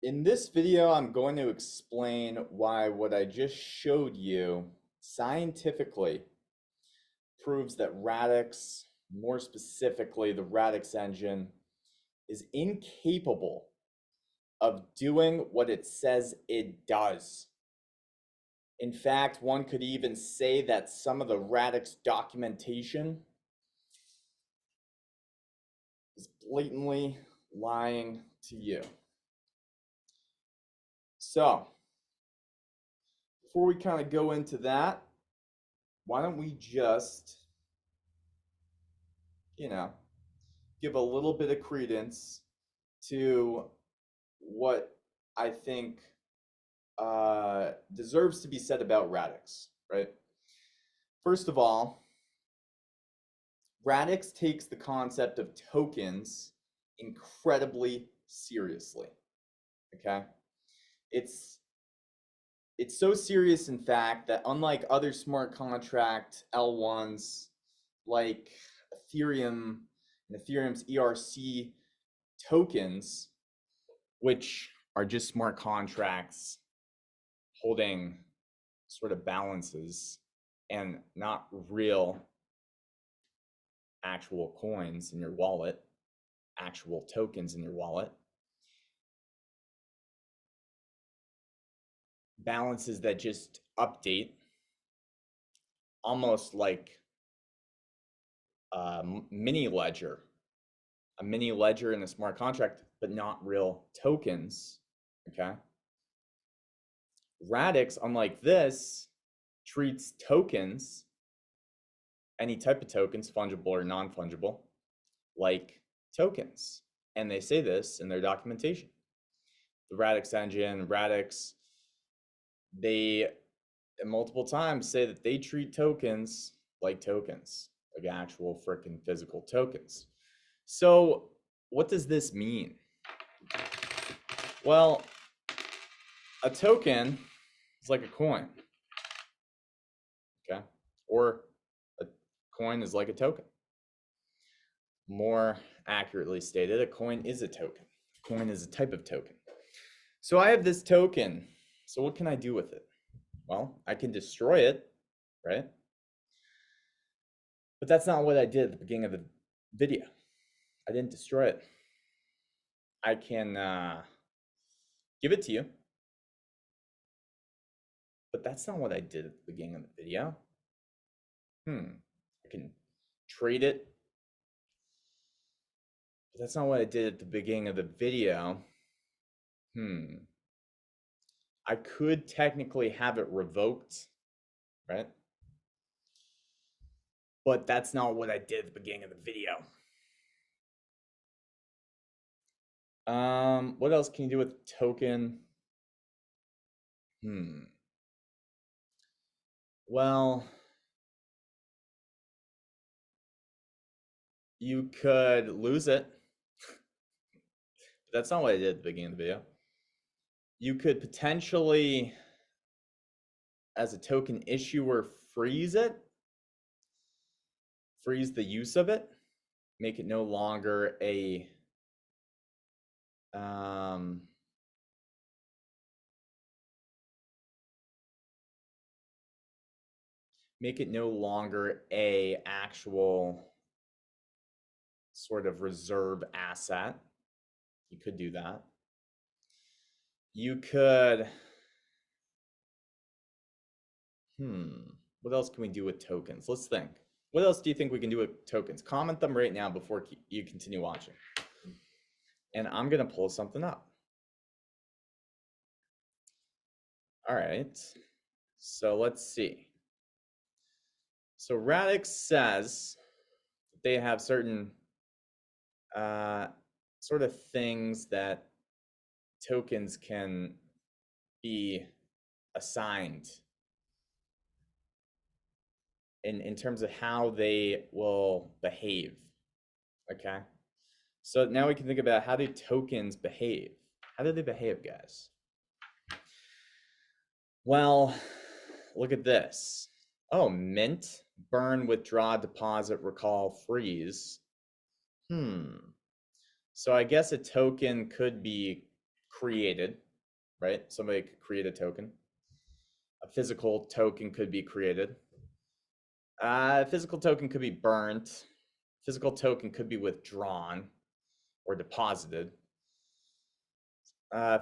In this video, I'm going to explain why what I just showed you scientifically proves that Radix, more specifically the Radix engine, is incapable of doing what it says it does. In fact, one could even say that some of the Radix documentation is blatantly lying to you. So, before we kind of go into that, why don't we just, give a little bit of credence to what I think deserves to be said about Radix, right? First of all, Radix takes the concept of tokens incredibly seriously, okay? It's so serious, in fact, that unlike other smart contract L1s like Ethereum and Ethereum's ERC tokens, which are just smart contracts holding sort of balances and not real actual coins in your wallet, actual tokens in your wallet, balances that just update almost like a mini ledger in a smart contract, but not real tokens, okay? Radix, unlike this, treats tokens, any type of tokens, fungible or non-fungible, like tokens. And they say this in their documentation. The Radix engine, Radix, they multiple times say that they treat tokens like actual freaking physical tokens. So what does this mean? Well, a token is like a coin, okay? Or a coin is like a token. More accurately stated, a coin is a token. A coin is a type of token. So I have this token. So what can I do with it? Well, I can destroy it, right? But that's not what I did at the beginning of the video. I didn't destroy it. I can give it to you. But that's not what I did at the beginning of the video. I can trade it. But that's not what I did at the beginning of the video. I could technically have it revoked, right? But that's not what I did at the beginning of the video. What else can you do with token? Well, you could lose it. But that's not what I did at the beginning of the video. You could potentially, as a token issuer, freeze it, freeze the use of it, make it no longer a actual sort of reserve asset. You could do that. You could, what else can we do with tokens? Let's think. What else do you think we can do with tokens? Comment them right now before you continue watching. And I'm going to pull something up. All right. So let's see. So Radix says they have certain sort of things that tokens can be assigned in terms of how they will behave, okay? So now we can think about, how do tokens behave? How do they behave, guys? Well, look at this. Oh, mint, burn, withdraw, deposit, recall, freeze. So I guess a token could be created, right? Somebody could create a token. A physical token could be created. A physical token could be burnt. Physical token could be withdrawn or deposited.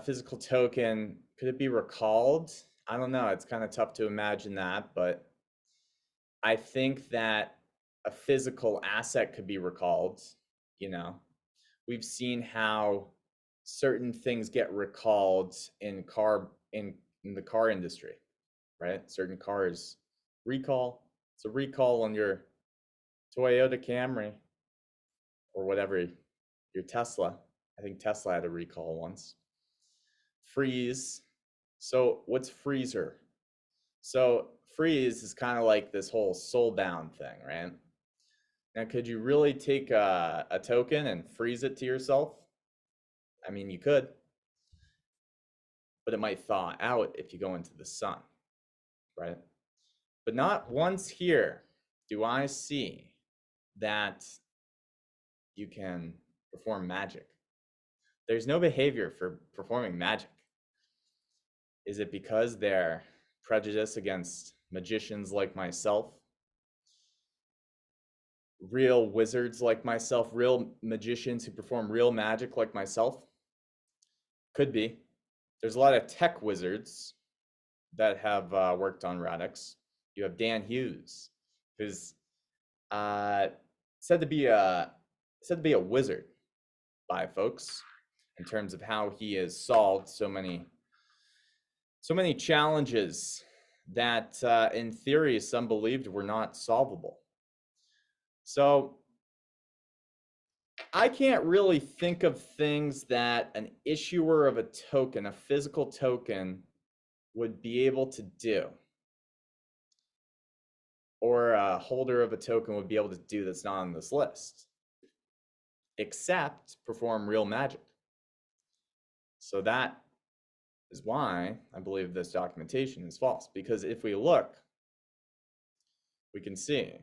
Physical token, could it be recalled? I don't know. It's kind of tough to imagine that, but I think that a physical asset could be recalled. You know, we've seen how certain things get recalled in the car industry, right? Certain cars recall. It's a recall on your Toyota Camry or whatever, your Tesla. I think Tesla had a recall once. Freeze. So what's freezer? So freeze is kind of like this whole soulbound thing, right? Now, could you really take a token and freeze it to yourself? I mean, you could, but it might thaw out if you go into the sun, right? But not once here do I see that you can perform magic. There's no behavior for performing magic. Is it because they're prejudiced against magicians like myself? Real wizards like myself, real magicians who perform real magic like myself? Could be. There's a lot of tech wizards that have worked on Radix. You have Dan Hughes, who's said to be a wizard by folks in terms of how he has solved so many challenges that in theory some believed were not solvable. So I can't really think of things that an issuer of a token, a physical token, would be able to do, or a holder of a token would be able to do that's not on this list, except perform real magic. So that is why I believe this documentation is false, because if we look, we can see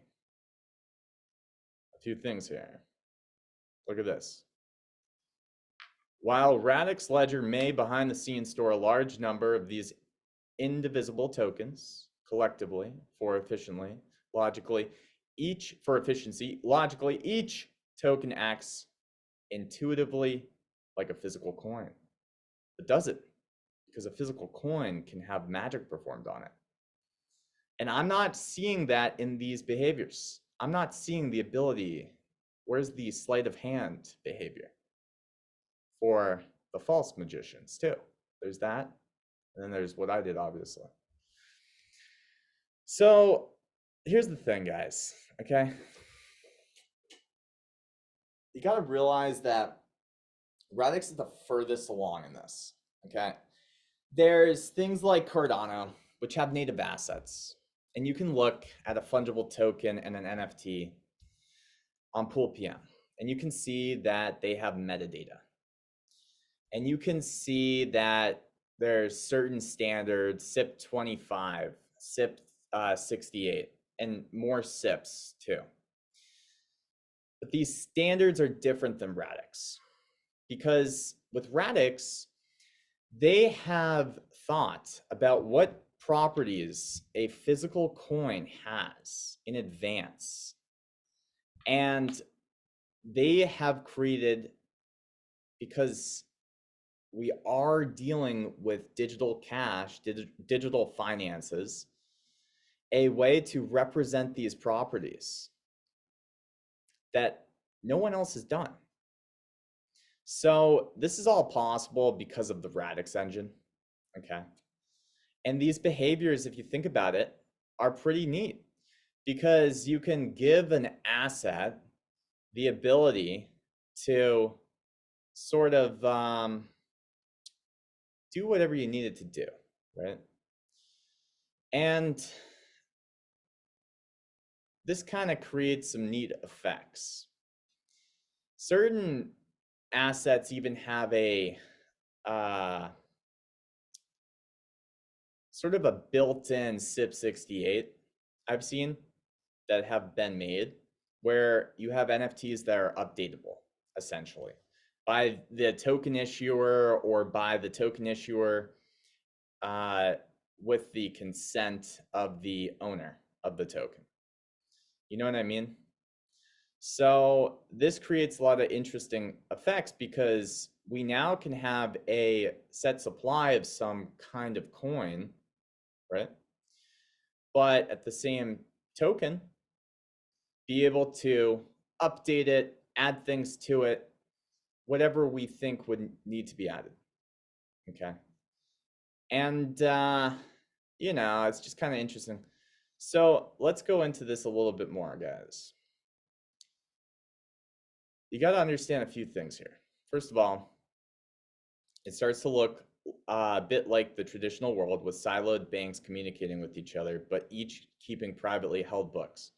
a few things here. Look at this. While Radix Ledger may behind the scenes store a large number of these indivisible tokens collectively for efficiently, logically, each token acts intuitively like a physical coin. But does it? Because a physical coin can have magic performed on it. And I'm not seeing that in these behaviors. I'm not seeing the ability. Where's the sleight of hand behavior for the false magicians too? There's that. And then there's what I did, obviously. So here's the thing, guys, okay? You got to realize that Radix is the furthest along in this, okay? There's things like Cardano, which have native assets. And you can look at a fungible token and an NFT on PoolPM, and you can see that they have metadata. And you can see that there's certain standards, SIP 25, SIP 68, and more SIPs too. But these standards are different than Radix, because with Radix, they have thought about what properties a physical coin has in advance. And they have created, because we are dealing with digital cash, digital finances, a way to represent these properties that no one else has done. So this is all possible because of the Radix engine, okay? And these behaviors, if you think about it, are pretty neat, because you can give an asset the ability to sort of do whatever you need it to do, right? And this kind of creates some neat effects. Certain assets even have a sort of a built-in SIP 68 I've seen that have been made, where you have NFTs that are updatable, essentially. by the token issuer or by the token issuer with the consent of the owner of the token. You know what I mean? So this creates a lot of interesting effects because we now can have a set supply of some kind of coin, right? But at the same token, be able to update it, add things to it, whatever we think would need to be added. Okay. And, you know, it's just kind of interesting. So let's go into this a little bit more, guys. You got to understand a few things here. First of all, it starts to look a bit like the traditional world with siloed banks communicating with each other, but each keeping privately held books.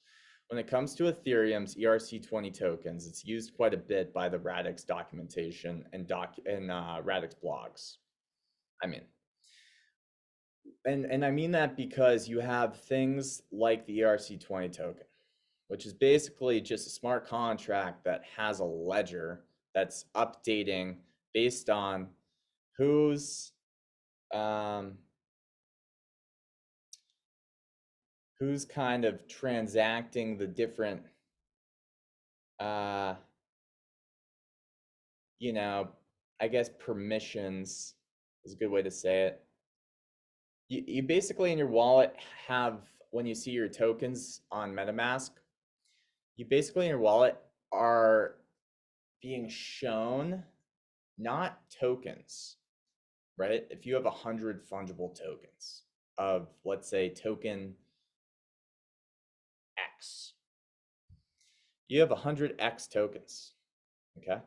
When it comes to Ethereum's ERC20 tokens, it's used quite a bit by the Radix documentation and Radix blogs. I mean, and I mean that because you have things like the ERC20 token, which is basically just a smart contract that has a ledger that's updating based on who's kind of transacting the different you know, I guess permissions is a good way to say it. You basically in your wallet have, when you see your tokens on MetaMask, you basically in your wallet are being shown not tokens, right? If you have 100 fungible tokens of, let's say, token X, you have 100X tokens, okay?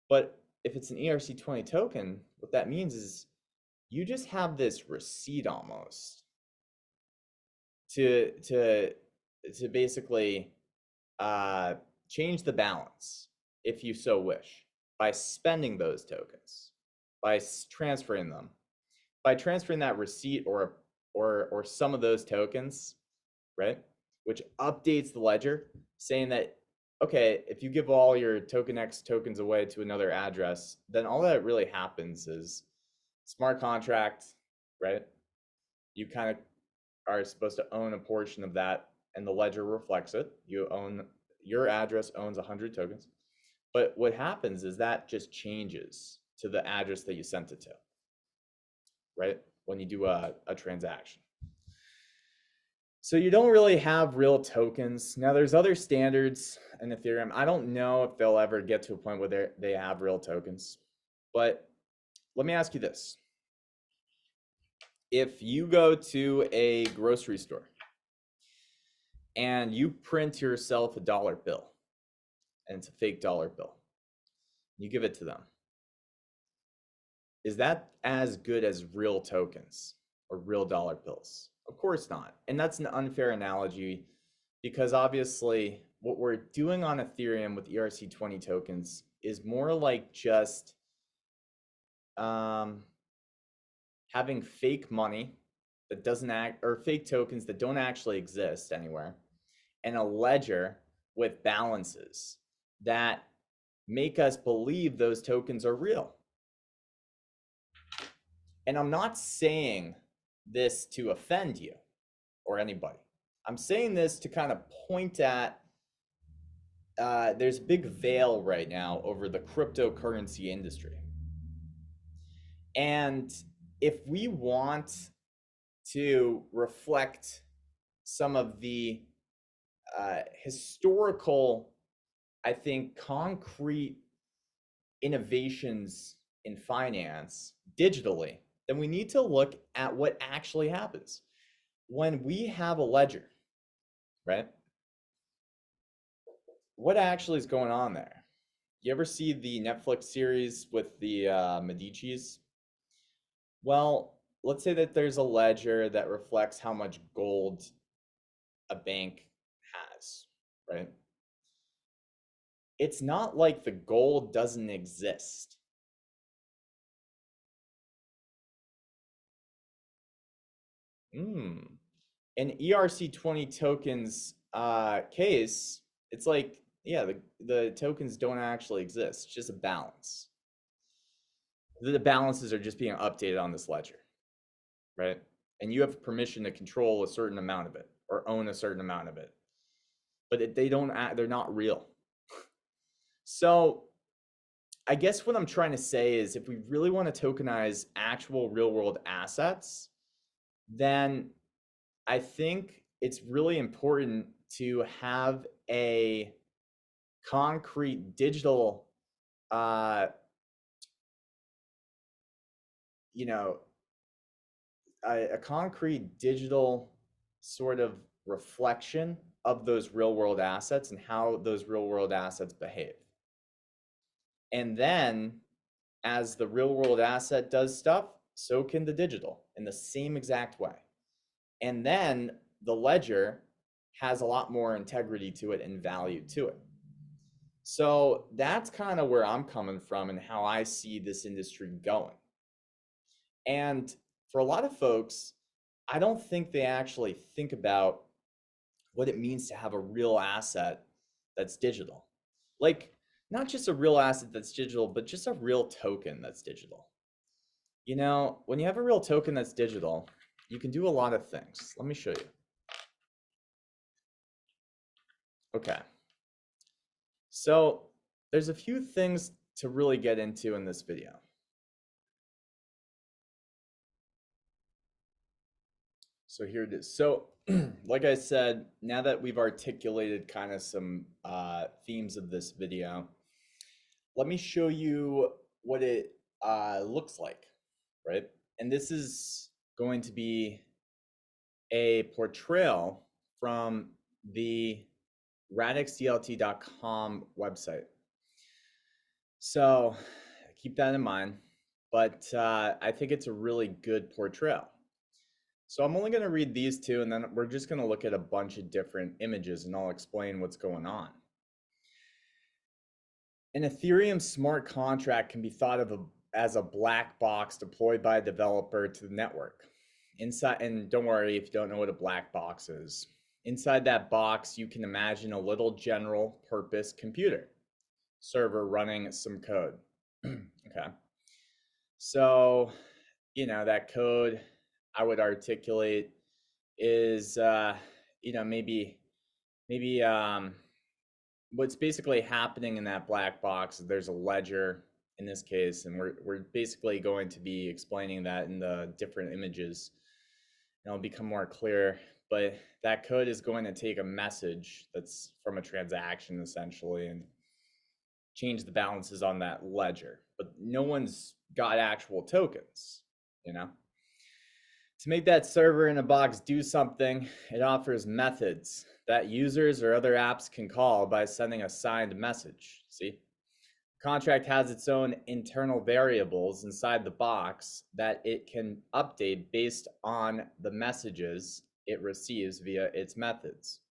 But if it's an ERC20 token, what that means is you just have this receipt almost to basically change the balance if you so wish by spending those tokens, by transferring them, by transferring that receipt or some of those tokens, right? Which updates the ledger saying that, okay, if you give all your token X tokens away to another address, then all that really happens is smart contract, right? You kind of are supposed to own a portion of that and the ledger reflects it. You own, your address owns 100 tokens. But what happens is that just changes to the address that you sent it to, right? When you do a transaction. So you don't really have real tokens. Now there's other standards in Ethereum. I don't know if they'll ever get to a point where they have real tokens. But let me ask you this. If you go to a grocery store and you print yourself a dollar bill, and it's a fake dollar bill, you give it to them, is that as good as real tokens or real dollar bills? Of course not. And that's an unfair analogy because obviously what we're doing on Ethereum with ERC20 tokens is more like just having fake money that doesn't act, or fake tokens that don't actually exist anywhere, and a ledger with balances that make us believe those tokens are real. And I'm not saying this to offend you or anybody. I'm saying this to kind of point at there's a big veil right now over the cryptocurrency industry. And if we want to reflect some of the historical, I think, concrete innovations in finance digitally, then we need to look at what actually happens. When we have a ledger, right? What actually is going on there? You ever see the Netflix series with the Medicis? Well, let's say that there's a ledger that reflects how much gold a bank has, right? It's not like the gold doesn't exist. In ERC20 tokens case, it's like yeah, the tokens don't actually exist. It's just a balance. The balances are just being updated on this ledger, right? And you have permission to control a certain amount of it or own a certain amount of it. But they're not real. So I guess what I'm trying to say is if we really want to tokenize actual real world assets, then I think it's really important to have a concrete digital, you know, a concrete digital sort of reflection of those real world assets and how those real world assets behave. And then as the real world asset does stuff, so can the digital in the same exact way. And then the ledger has a lot more integrity to it and value to it. So that's kind of where I'm coming from and how I see this industry going. And for a lot of folks, I don't think they actually think about what it means to have a real asset that's digital. Like, not just a real asset that's digital, but just a real token that's digital. You know, when you have a real token that's digital, you can do a lot of things. Let me show you. Okay. So there's a few things to really get into in this video. So here it is. So like I said, now that we've articulated kind of some themes of this video, let me show you what it looks like, right? And this is going to be a portrayal from the radixdlt.com website. So keep that in mind, but I think it's a really good portrayal. So I'm only going to read these two, and then we're just going to look at a bunch of different images, and I'll explain what's going on. An Ethereum smart contract can be thought of as a black box deployed by a developer to the network. Inside, and don't worry if you don't know what a black box is. Inside that box, you can imagine a little general purpose computer server running some code. Okay. So, you know, that code I would articulate is, you know, maybe what's basically happening in that black box is there's a ledger in this case, and we're basically going to be explaining that in the different images, and it'll become more clear. But that code is going to take a message that's from a transaction essentially and change the balances on that ledger. But no one's got actual tokens, you know? To make that server in a box do something, it offers methods that users or other apps can call by sending a signed message. See? The contract has its own internal variables inside the box that it can update based on the messages it receives via its methods.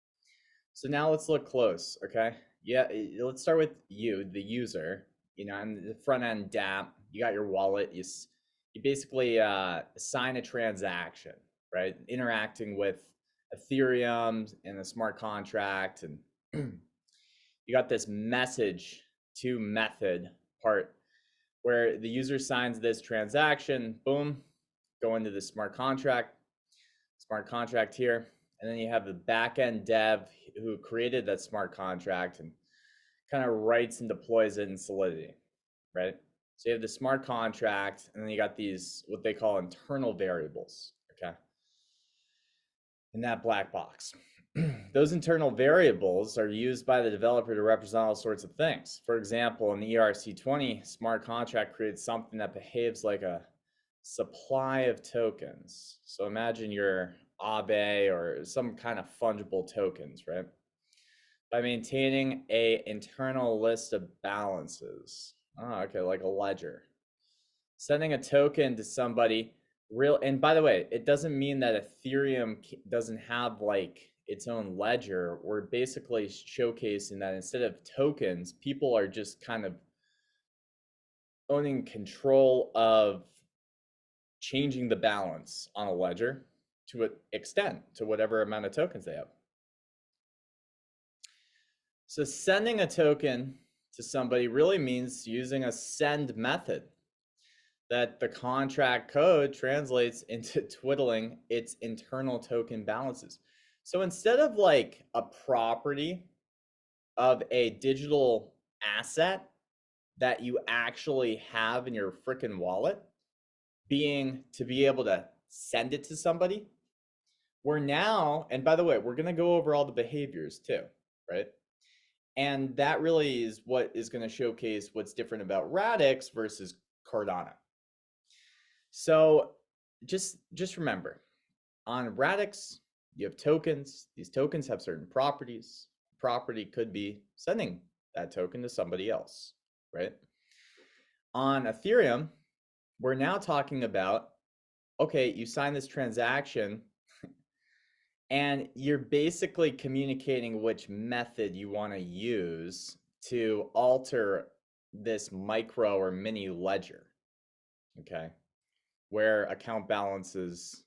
So now let's look close, okay? Yeah, let's start with you, the user. You know, and the front end dapp, you got your wallet, you basically sign a transaction, right? Interacting with Ethereum and a smart contract, and you got this message to method part where the user signs this transaction, boom, go into the smart contract here, and then you have the backend dev who created that smart contract and kind of writes and deploys it in Solidity, right? So you have the smart contract, and then you got these, what they call internal variables, okay? In that black box. Those internal variables are used by the developer to represent all sorts of things. For example, in the ERC20, smart contract creates something that behaves like a supply of tokens. So imagine your Aave or some kind of fungible tokens, right? By maintaining a internal list of balances. Oh, okay, like a ledger. Sending a token to somebody real, and by the way, it doesn't mean that Ethereum doesn't have like its own ledger. We're basically showcasing that instead of tokens, people are just kind of owning control of changing the balance on a ledger to an extent to whatever amount of tokens they have. So sending a token to somebody really means using a send method that the contract code translates into twiddling its internal token balances. So instead of like a property of a digital asset that you actually have in your freaking wallet being to be able to send it to somebody, we're now, and by the way, we're going to go over all the behaviors too, right? And that really is what is going to showcase what's different about Radix versus Cardano. So just remember, on Radix, you have tokens. These tokens have certain properties. Property could be sending that token to somebody else, right? On Ethereum, we're now talking about, okay, you sign this transaction and you're basically communicating which method you want to use to alter this micro or mini ledger, okay, where account balances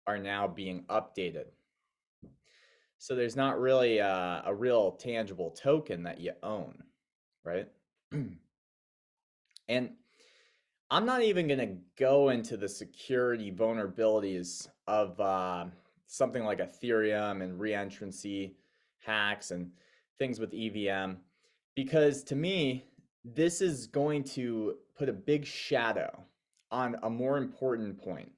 are now being updated. So there's not really a real tangible token that you own, right? And I'm not even going to go into the security vulnerabilities of something like Ethereum and reentrancy hacks and things with EVM, because to me, this is going to put a big shadow on a more important point,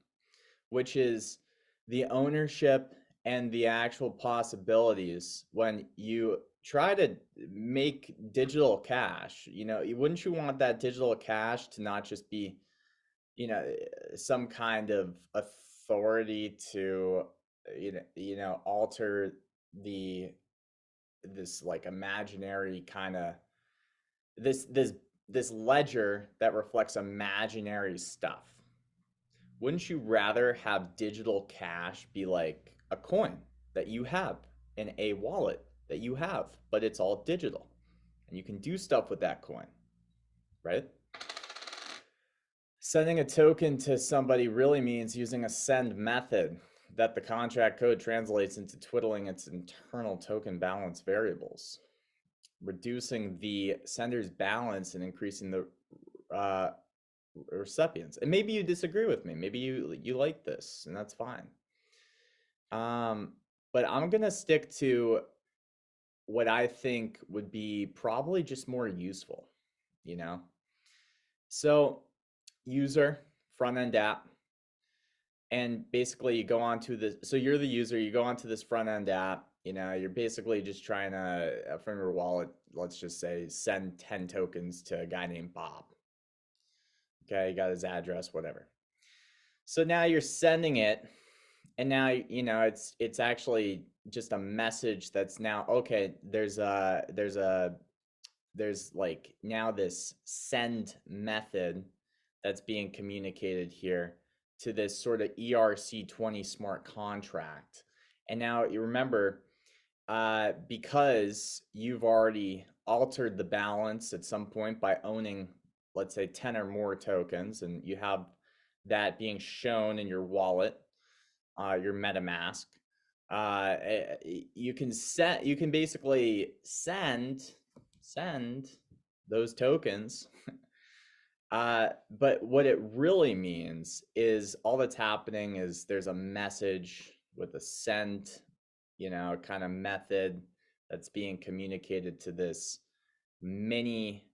which is the ownership and the actual possibilities when you try to make digital cash. You know, wouldn't you want that digital cash to not just be, you know, some kind of authority to, alter this like imaginary kind of this ledger that reflects imaginary stuff? Wouldn't you rather have digital cash be like a coin that you have in a wallet that you have, but it's all digital and you can do stuff with that coin, right? Sending a token to somebody really means using a send method that the contract code translates into twiddling its internal token balance variables, reducing the sender's balance and increasing the recipients. And maybe you disagree with me. Maybe you like this, and that's fine. But I'm gonna stick to what I think would be probably just more useful, you know? So user, front-end app, and basically you go on to this, so you're the user, you go onto this front-end app, you know, you're basically just trying to, from your wallet, let's just say, send 10 tokens to a guy named Bob. Okay, you got his address, whatever. So now you're sending it, and now, you know, it's actually just a message that's now, okay, there's like now this send method that's being communicated here to this sort of ERC20 smart contract. And now you remember, because you've already altered the balance at some point by owning, let's say, 10 or more tokens, and you have that being shown in your wallet, your MetaMask, you can basically send those tokens. But what it really means is all that's happening is there's a message with a send, you know, kind of method that's being communicated to this mini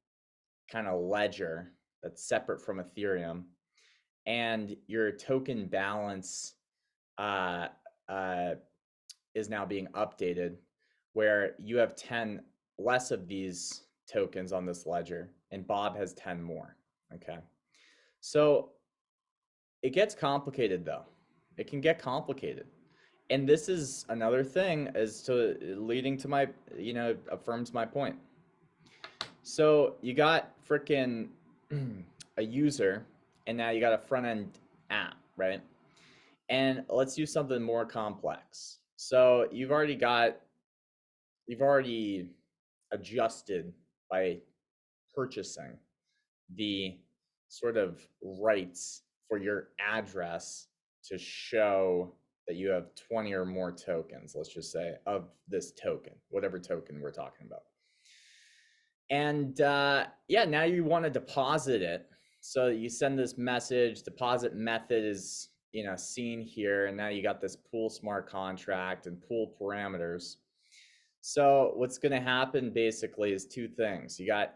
kind of ledger that's separate from Ethereum, and your token balance is now being updated, where you have 10 less of these tokens on this ledger and Bob has 10 more. Okay, so it gets complicated though. It can get complicated. And this is another thing as to leading to my, you know, affirms my point. So you got freaking a user, and now you got a front end app, right? And let's do something more complex. So you've already adjusted by purchasing the sort of rights for your address to show that you have 20 or more tokens, let's just say, of this token, whatever token we're talking about. And yeah, now you want to deposit it. So you send this message, deposit method is, you know, seen here. And now you got this pool smart contract and pool parameters. So what's going to happen basically is two things. You got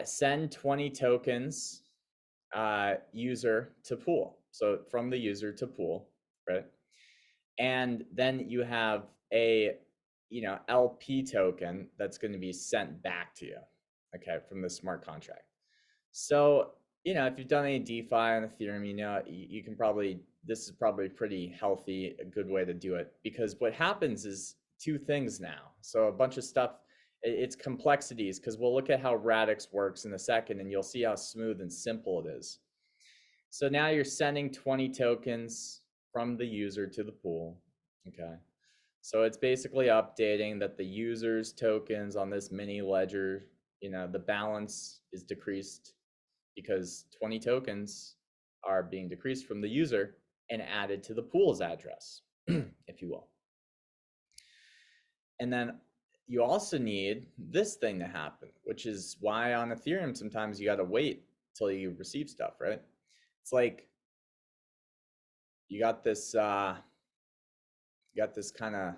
send 20 tokens user to pool. So from the user to pool, right? And then you have a, you know, LP token that's going to be sent back to you, okay, from the smart contract. So, you know, if you've done any DeFi on Ethereum, you know, you can probably, this is probably pretty healthy, a good way to do it, because what happens is two things now. So a bunch of stuff, it's complexities, because we'll look at how Radix works in a second and you'll see how smooth and simple it is. So now you're sending 20 tokens from the user to the pool, okay? So it's basically updating that the user's tokens on this mini ledger, you know, the balance is decreased because 20 tokens are being decreased from the user and added to the pool's address, if you will. And then you also need this thing to happen, which is why on Ethereum sometimes you got to wait till you receive stuff, right? It's like you got this kind of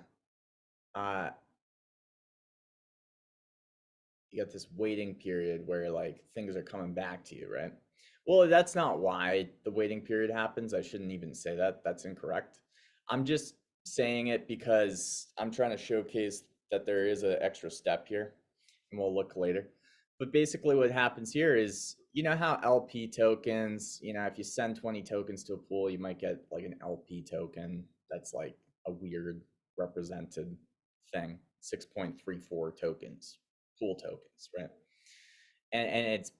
you got this waiting period where like things are coming back to you, right? Well, that's not why the waiting period happens. I shouldn't even say that. That's incorrect. I'm just saying it because I'm trying to showcase that there is an extra step here, and we'll look later. But basically what happens here is, you know how LP tokens, you know, if you send 20 tokens to a pool, you might get like an LP token that's like a weird represented thing, 6.34 tokens, pool tokens, right? And it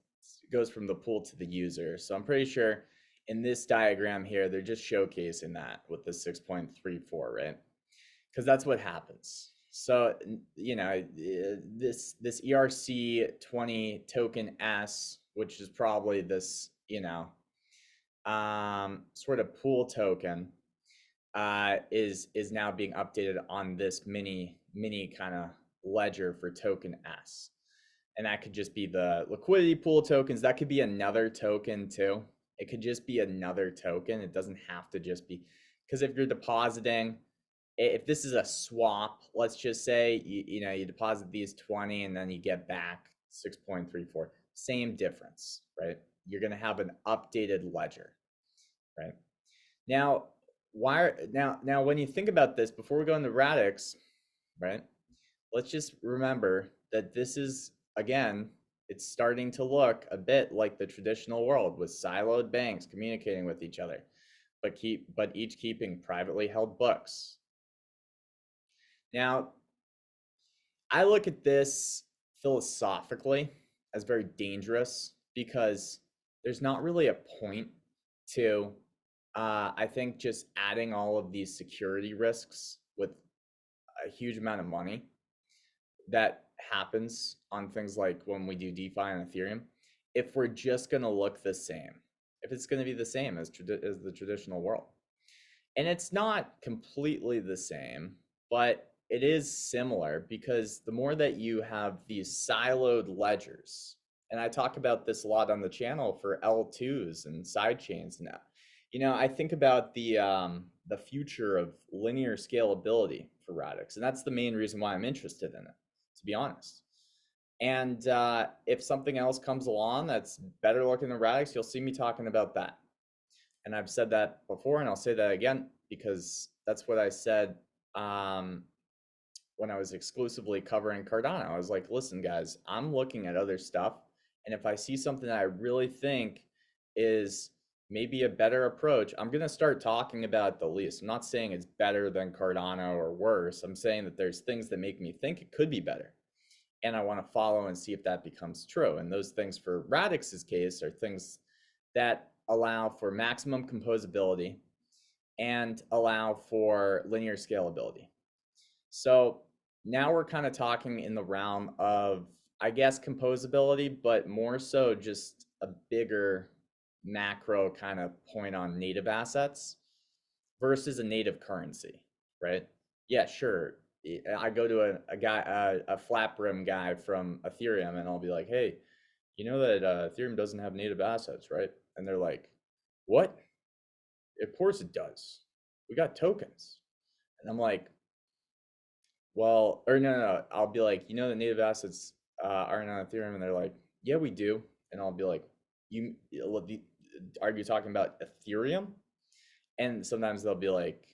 goes from the pool to the user. So I'm pretty sure in this diagram here, they're just showcasing that with the 6.34, right? Because that's what happens. So, you know, this ERC20 token S, which is probably this, you know, sort of pool token, is now being updated on this mini kind of ledger for token S. And that could just be the liquidity pool tokens. That could be another token too. It could just be another token. It doesn't have to just be, because if you're depositing, if this is a swap, let's just say you know you deposit these 20 and then you get back 6.34, same difference, right? You're going to have an updated ledger, right? Now now when you think about this, before we go into Radix, right, let's just remember that this is, again, it's starting to look a bit like the traditional world with siloed banks communicating with each other, but each keeping privately held books. Now, I look at this philosophically as very dangerous because there's not really a point to, I think, just adding all of these security risks with a huge amount of money that happens on things like when we do DeFi and Ethereum, if we're just going to look the same, if it's going to be the same as the traditional world. And it's not completely the same, but it is similar because the more that you have these siloed ledgers, and I talk about this a lot on the channel for L2s and sidechains now. You know, I think about the future of linear scalability for Radix, and that's the main reason why I'm interested in it, to be honest. And if something else comes along that's better looking than Radix, you'll see me talking about that. And I've said that before, and I'll say that again because that's what I said when I was exclusively covering Cardano. I was like, listen, guys, I'm looking at other stuff, and if I see something that I really think is maybe a better approach, I'm going to start talking about it the least. I'm not saying it's better than Cardano or worse. I'm saying that there's things that make me think it could be better, and I want to follow and see if that becomes true. And those things for Radix's case are things that allow for maximum composability and allow for linear scalability. So now we're kind of talking in the realm of, I guess, composability, but more so just a bigger macro kind of point on native assets versus a native currency, right? Yeah, sure. I go to a guy, a flat-brim guy from Ethereum, and I'll be like, hey, you know that Ethereum doesn't have native assets, right? And they're like, what? Of course it does. We got tokens. And I'm like, well, or no. I'll be like, you know, the native assets aren't on Ethereum, and they're like, yeah, we do. And I'll be like, are you talking about Ethereum? And sometimes they'll be like,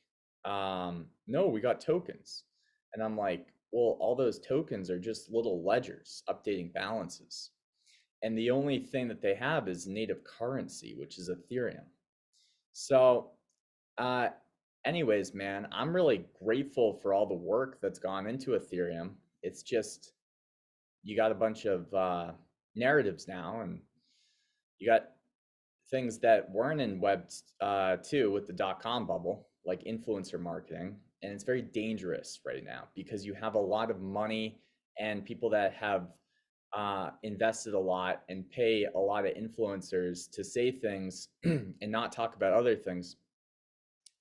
no, we got tokens. And I'm like, well, all those tokens are just little ledgers updating balances. And the only thing that they have is native currency, which is Ethereum. So, uh, anyways, man, I'm really grateful for all the work that's gone into Ethereum. It's just, you got a bunch of narratives now, and you got things that weren't in Web 2 with the .com bubble, like influencer marketing. And it's very dangerous right now because you have a lot of money and people that have invested a lot and pay a lot of influencers to say things and not talk about other things.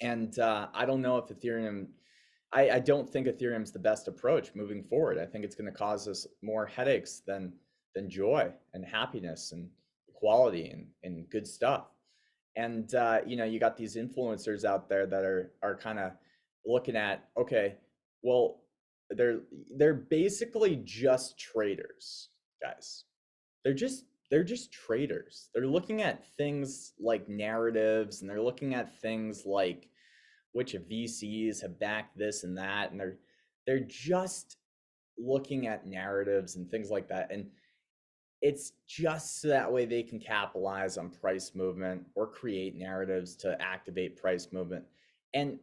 And I don't know if Ethereum, I don't think Ethereum's the best approach moving forward. I think it's going to cause us more headaches than joy and happiness and equality and good stuff. And you know, you got these influencers out there that are kind of looking at, okay, well, they're basically just traders, guys. They're just traders. They're looking at things like narratives, and they're looking at things like which VCs have backed this and that, and they're just looking at narratives and things like that. And it's just so that way they can capitalize on price movement or create narratives to activate price movement. And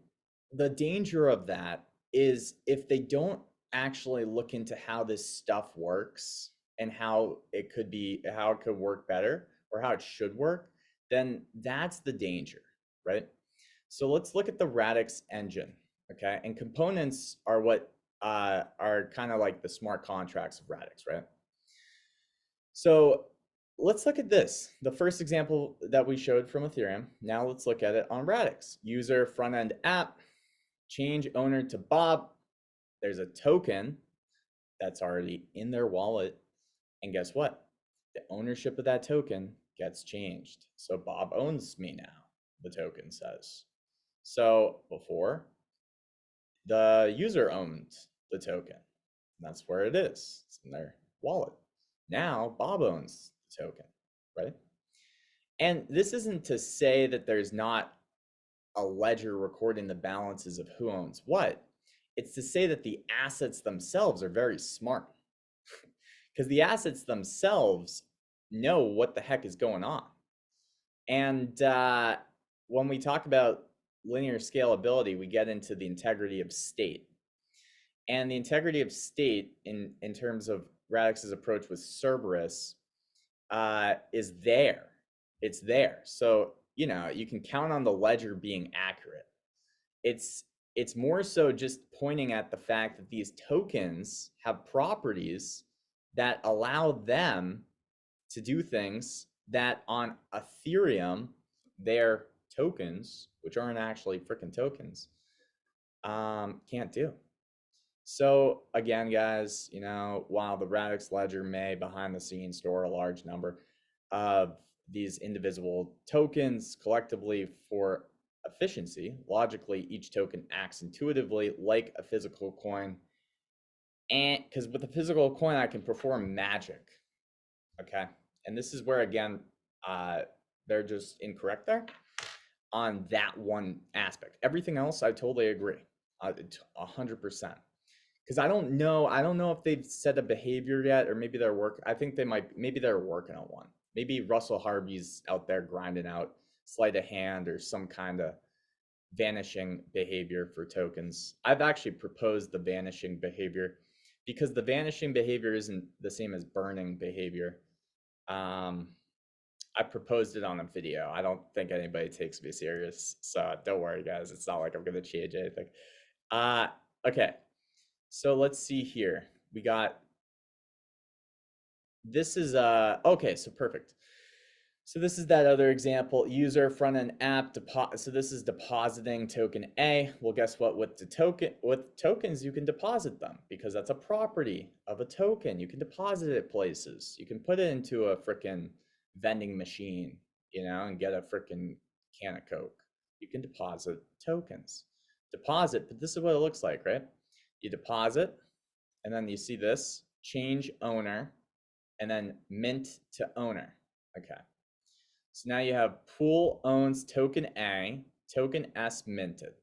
the danger of that is if they don't actually look into how this stuff works and how it could work better or how it should work, then that's the danger, right? So let's look at the Radix engine, okay? And components are what are kind of like the smart contracts of Radix, right? So let's look at this. The first example that we showed from Ethereum. Now let's look at it on Radix. User front-end app, change owner to Bob. There's a token that's already in their wallet. And guess what? The ownership of that token gets changed. So Bob owns me now, the token says. So before, the user owned the token. That's where it is. It's in their wallet. Now Bob owns the token, right? And this isn't to say that there's not a ledger recording the balances of who owns what. It's to say that the assets themselves are very smart because the assets themselves know what the heck is going on. And when we talk about linear scalability, we get into the integrity of state. And the integrity of state in terms of Radix's approach with Cerberus is there. It's there. So, you know, you can count on the ledger being accurate. It's more so just pointing at the fact that these tokens have properties that allow them to do things that on Ethereum, their tokens, which aren't actually freaking tokens, can't do. So again, guys, you know, while the Radix ledger may behind the scenes store a large number of these indivisible tokens collectively for efficiency, logically, each token acts intuitively like a physical coin. And because with a physical coin, I can perform magic. Okay. And this is where, again, they're just incorrect there on that one aspect. Everything else, I totally agree, 100%. Because I don't know if they've set a behavior yet, or maybe I think maybe they're working on one. Maybe Russel Harvey's out there grinding out sleight of hand or some kind of vanishing behavior for tokens. I've actually proposed the vanishing behavior because the vanishing behavior isn't the same as burning behavior. I proposed it on a video. I don't think anybody takes me serious, so don't worry, guys. It's not like I'm gonna change anything. Okay. So let's see here. We got, this is, okay, so perfect. So this is that other example, user front end app so this is depositing token A. Well, guess what? With tokens, you can deposit them because that's a property of a token. You can deposit it places. You can put it into a freaking vending machine, you know, and get a freaking can of Coke. You can deposit tokens. Deposit, but this is what it looks like, right? You deposit, and then you see this, change owner, and then mint to owner. Okay. So now you have pool owns token A, token S minted.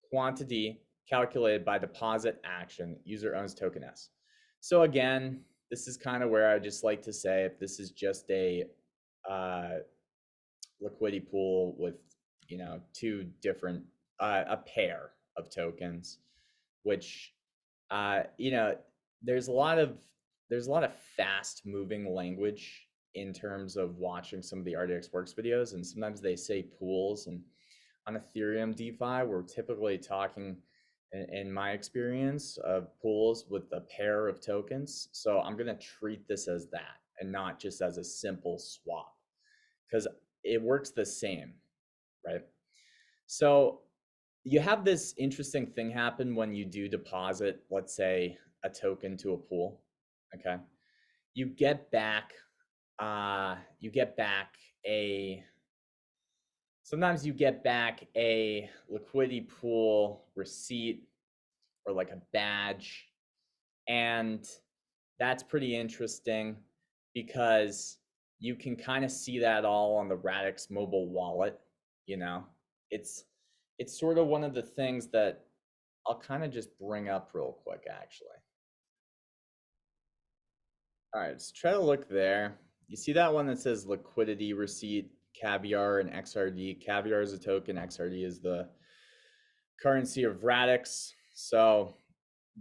Quantity calculated by deposit action, user owns token S. So again, this is kind of where I just like to say if this is just a liquidity pool with, you know, two different, a pair of tokens, which, you know, there's a lot of fast moving language in terms of watching some of the RDX Works videos, and sometimes they say pools, and on Ethereum DeFi, we're typically talking, in my experience, of pools with a pair of tokens. So I'm going to treat this as that and not just as a simple swap, because it works the same, right? So you have this interesting thing happen when you do deposit, let's say, a token to a pool. Okay, you get back a sometimes you get back a liquidity pool receipt or like a badge, and that's pretty interesting because you can kind of see that all on the Radix mobile wallet. You know, it's sort of one of the things that I'll kind of just bring up real quick, actually. All right, let's try to look there. You see that one that says liquidity receipt, caviar, and XRD. Caviar is a token, XRD is the currency of Radix. So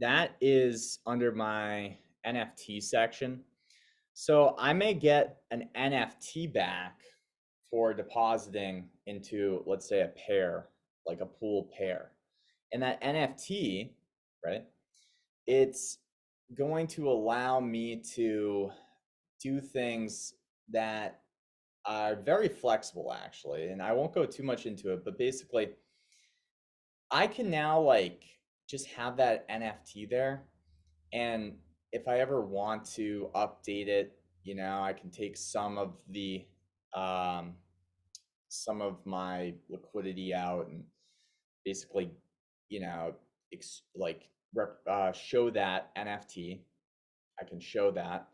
that is under my NFT section. So I may get an NFT back for depositing into, let's say, a pair, like a pool pair. And that NFT, right, it's going to allow me to do things that are very flexible, actually. And I won't go too much into it, but basically, I can now like just have that NFT there. And if I ever want to update it, you know, I can take some of my liquidity out and basically, you know, show that NFT. I can show that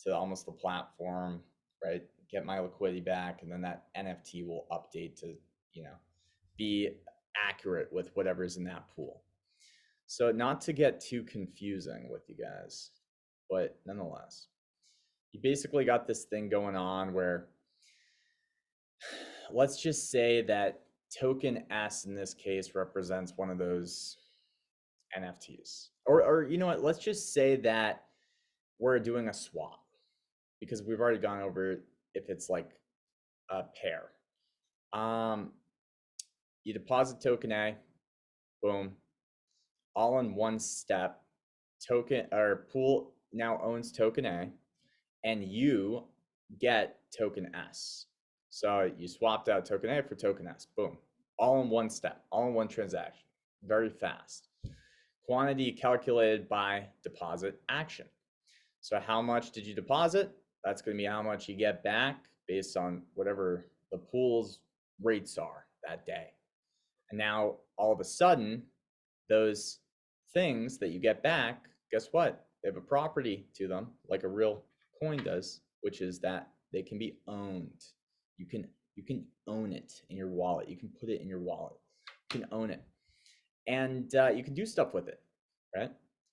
to almost the platform, right? Get my liquidity back, and then that NFT will update to, you know, be accurate with whatever's in that pool. So not to get too confusing with you guys, but nonetheless, you basically got this thing going on where, let's just say that token S in this case represents one of those NFTs. Or you know what, let's just say that we're doing a swap, because we've already gone over if it's like a pair. You deposit token A, boom, all in one step. Token or pool now owns token A, and you get token S. So you swapped out token A for token S, boom, all in one step, all in one transaction, very fast. Quantity calculated by deposit action. So how much did you deposit? That's going to be how much you get back based on whatever the pool's rates are that day. And now all of a sudden, those things that you get back, guess what? They have a property to them, like a real coin does, which is that they can be owned. You can own it in your wallet. You can put it in your wallet. You can own it, and you can do stuff with it, right?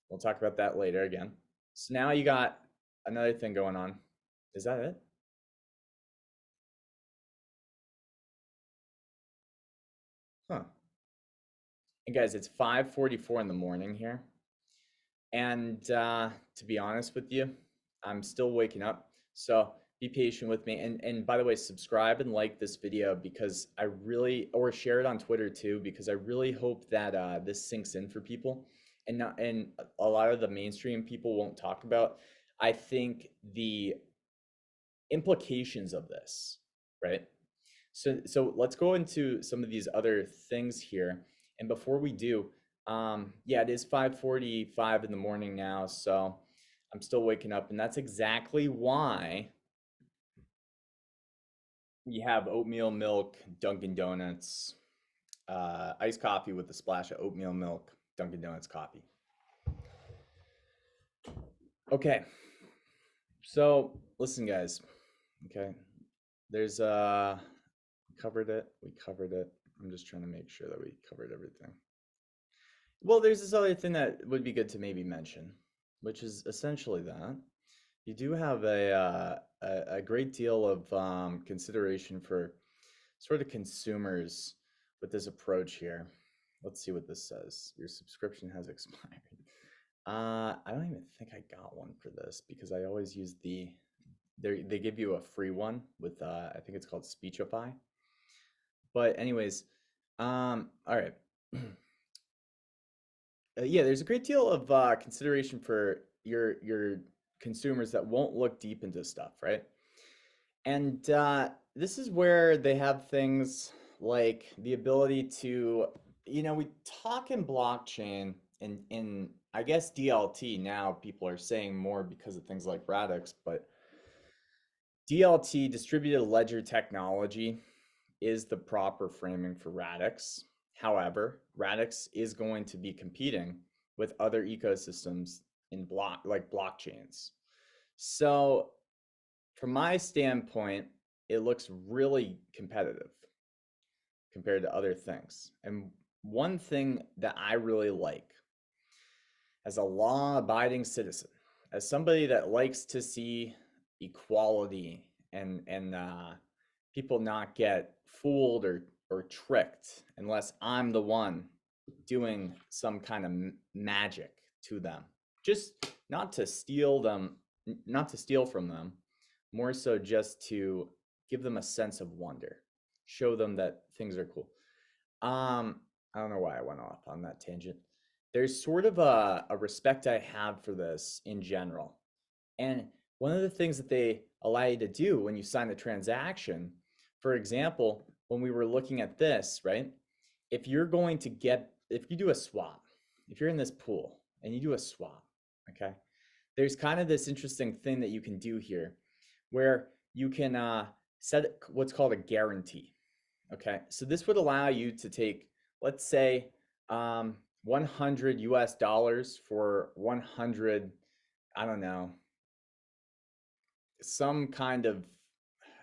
We'll talk about that later again. So now you got another thing going on. Is that it? Huh. And guys, it's 5:44 in the morning here. And to be honest with you, I'm still waking up. So be patient with me. And by the way, subscribe and like this video, because I really, or share it on Twitter too, because I really hope that this sinks in for people. And a lot of the mainstream people won't talk about, I think, the implications of this right? So let's go into some of these other things here. And before we do, yeah, it is 5:45 in the morning now, so I'm still waking up, and that's exactly why we have oatmeal milk, Dunkin' Donuts, iced coffee with a splash of oatmeal milk, Dunkin' Donuts coffee. Okay, so listen, guys. Okay, there's covered it. We covered it. I'm just trying to make sure that we covered everything. Well, there's this other thing that would be good to maybe mention, which is essentially that you do have a great deal of consideration for sort of consumers with this approach here. Let's see what this says. Your subscription has expired. I don't even think I got one for this because I always use they give you a free one with I think it's called Speechify. But anyways, all right. Yeah, there's a great deal of consideration for your consumers that won't look deep into stuff, right? And this is where they have things like the ability to, we talk in blockchain in I guess DLT now people are saying more because of things like Radix, but DLT, distributed ledger technology, is the proper framing for Radix. However, Radix is going to be competing with other ecosystems in blockchains. So from my standpoint, it looks really competitive compared to other things. And one thing that I really like as a law-abiding citizen, as somebody that likes to see equality and people not get fooled or tricked unless I'm the one doing some kind of magic to them, just not to steal from them, more so just to give them a sense of wonder, show them that things are cool. I don't know why I went off on that tangent. There's sort of a respect I have for this in general. And one of the things that they allow you to do when you sign the transaction, for example, when we were looking at this, right? If you do a swap, if you're in this pool and you do a swap, okay? There's kind of this interesting thing that you can do here where you can set what's called a guarantee. Okay, so this would allow you to take, let's say, 100 US dollars for 100, I don't know, some kind of,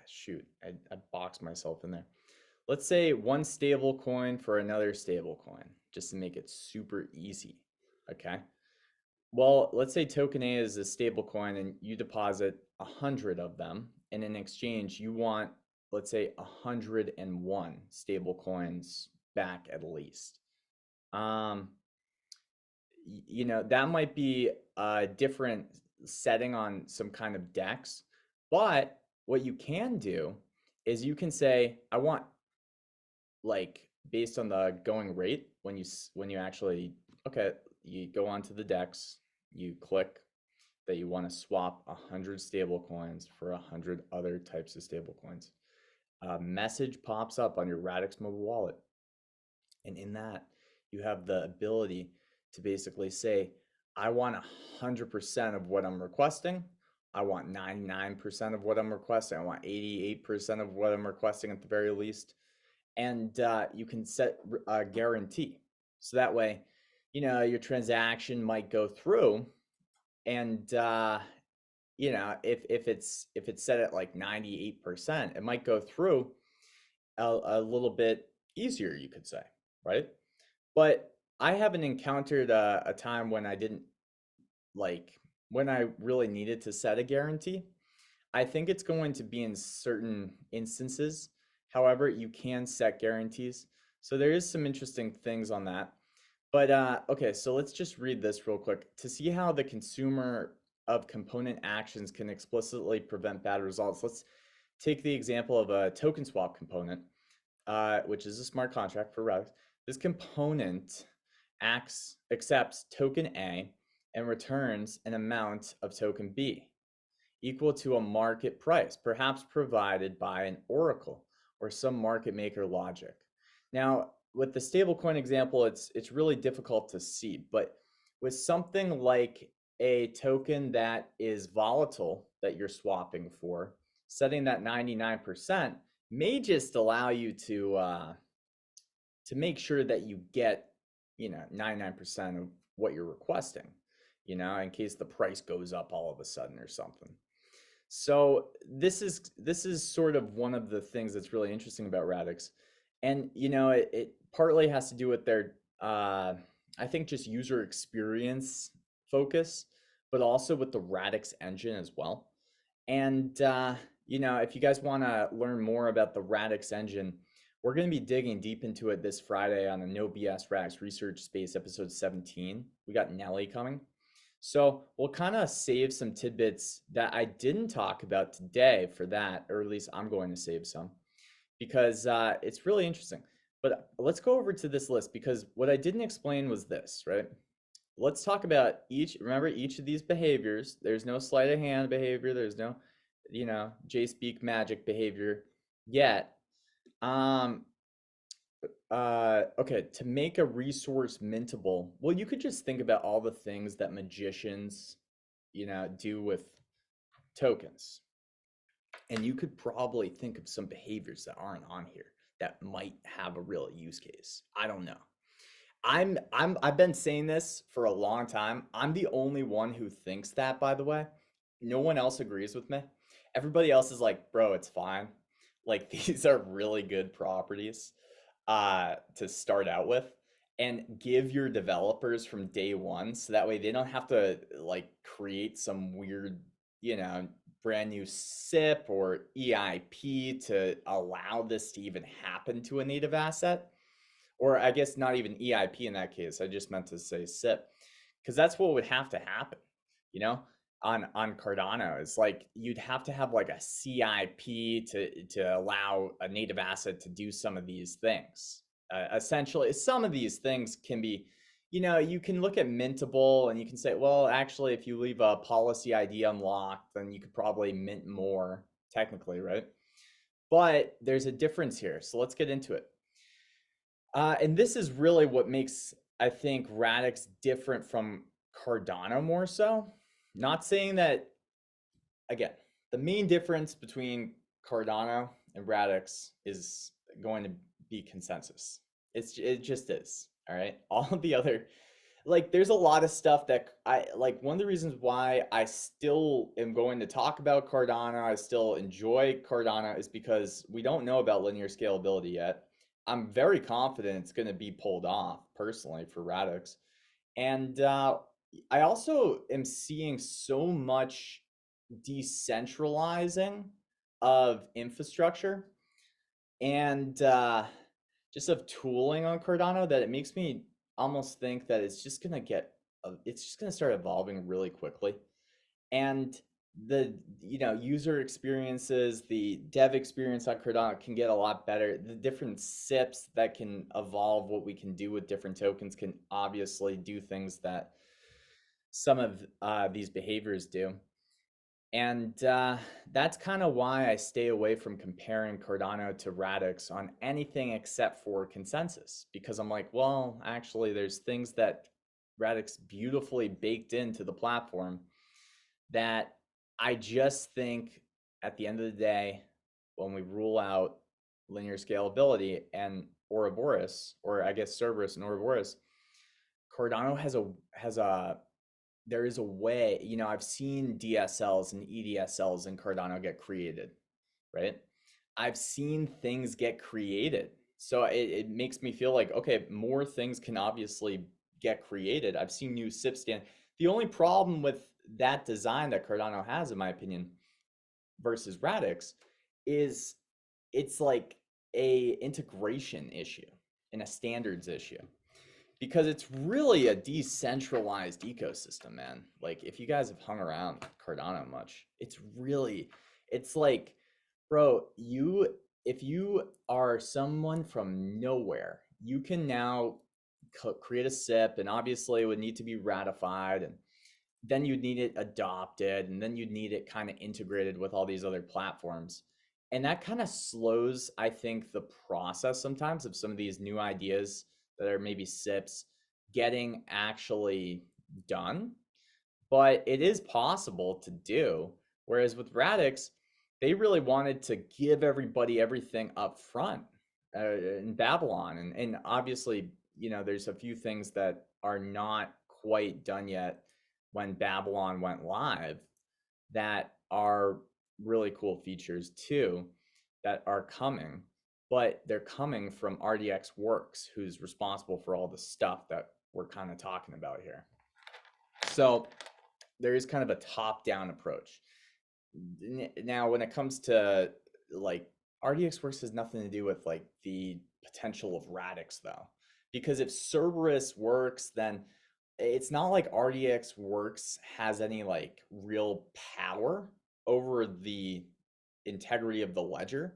shoot, I boxed myself in there. Let's say one stable coin for another stable coin, just to make it super easy. Okay. Well, let's say token A is a stable coin and you deposit 100 of them, and in exchange, you want, let's say, 101 stable coins back at least. That might be a different setting on some kind of DEX, but what you can do is you can say, I want, like, based on the going rate, when you actually, okay, you go onto the DEX, you click that you want to swap 100 stable coins for 100 other types of stable coins. A message pops up on your Radix mobile wallet, and in that you have the ability to basically say, I want 100% of what I'm requesting. I want 99% of what I'm requesting. I want 88% of what I'm requesting at the very least. And you can set a guarantee. So that way, your transaction might go through, and if it's set at like 98%, it might go through a little bit easier, you could say, right? But I haven't encountered a time when I didn't, like, when I really needed to set a guarantee. I think it's going to be in certain instances. However, you can set guarantees. So there is some interesting things on that. But okay, so let's just read this real quick. To see how the consumer of component actions can explicitly prevent bad results, let's take the example of a token swap component, which is a smart contract for Redis. This component accepts token A and returns an amount of token B. equal to a market price, perhaps provided by an oracle or some market maker logic. Now, with the stablecoin example, it's really difficult to see, but with something like a token that is volatile that you're swapping for, setting that 99% may just allow you to make sure that you get, 99% of what you're requesting, in case the price goes up all of a sudden or something. So this is sort of one of the things that's really interesting about Radix, and it partly has to do with their I think just user experience focus, but also with the Radix engine as well. And if you guys want to learn more about the Radix engine, we're going to be digging deep into it this Friday on the No BS Radix Research Space episode 17. We got Nelly coming. So we'll kind of save some tidbits that I didn't talk about today for that, or at least I'm going to save some, because it's really interesting. But let's go over to this list, because what I didn't explain was this, right? Let's talk about remember each of these behaviors. There's no sleight of hand behavior. There's no, JSpeak magic behavior yet. Okay, to make a resource mintable, well, you could just think about all the things that magicians, do with tokens. And you could probably think of some behaviors that aren't on here that might have a real use case. I don't know. I've been saying this for a long time. I'm the only one who thinks that, by the way. No one else agrees with me. Everybody else is like, bro, it's fine. Like, these are really good properties to start out with, and give your developers from day one, so that way they don't have to like create some weird, brand new SIP or EIP to allow this to even happen to a native asset. Or I guess not even EIP in that case. I just meant to say SIP, because that's what would have to happen, on Cardano. It's like you'd have to have like a CIP to allow a native asset to do some of these things. Essentially, some of these things can be, you can look at mintable and you can say, well, actually, if you leave a policy ID unlocked, then you could probably mint more technically, right? But there's a difference here. So let's get into it. And this is really what makes, I think, Radix different from Cardano more so. Not saying that, again, the main difference between Cardano and Radix is going to be consensus. It just is. All right. All of the other, like, there's a lot of stuff that I like. One of the reasons why I still am going to talk about Cardano, I still enjoy Cardano, is because we don't know about linear scalability yet. I'm very confident it's going to be pulled off personally for Radix. And I also am seeing so much decentralizing of infrastructure and just of tooling on Cardano, that it makes me almost think that it's just going to start evolving really quickly. And the user experiences, the dev experience on Cardano can get a lot better. The different SIPs that can evolve what we can do with different tokens can obviously do things that some of these behaviors do. And that's kind of why I stay away from comparing Cardano to Radix on anything except for consensus, because I'm like, well, actually, there's things that Radix beautifully baked into the platform that I just think at the end of the day, when we rule out linear scalability and Ouroboros, or I guess Cerberus and Ouroboros, Cardano there is a way, I've seen DSLs and EDSLs in Cardano get created, right? I've seen things get created. So it makes me feel like, okay, more things can obviously get created. I've seen new SIP stand. The only problem with that design that Cardano has, in my opinion, versus Radix, is it's like a integration issue and a standards issue, because it's really a decentralized ecosystem, man. Like, if you guys have hung around Cardano much, it's like, bro, if you are someone from nowhere, you can now create a SIP, and obviously it would need to be ratified, and then you'd need it adopted, and then you'd need it kind of integrated with all these other platforms. And that kind of slows, I think, the process sometimes of some of these new ideas that are maybe SIPs getting actually done. But it is possible to do. Whereas with Radix, they really wanted to give everybody everything up front in Babylon. And obviously, there's a few things that are not quite done yet when Babylon went live that are really cool features too that are coming, but they're coming from RDX Works, who's responsible for all the stuff that we're kind of talking about here. So there is kind of a top-down approach. Now, when it comes to like RDX Works has nothing to do with like the potential of Radix though, because if Cerberus works, then it's not like RDX Works has any like real power over the integrity of the ledger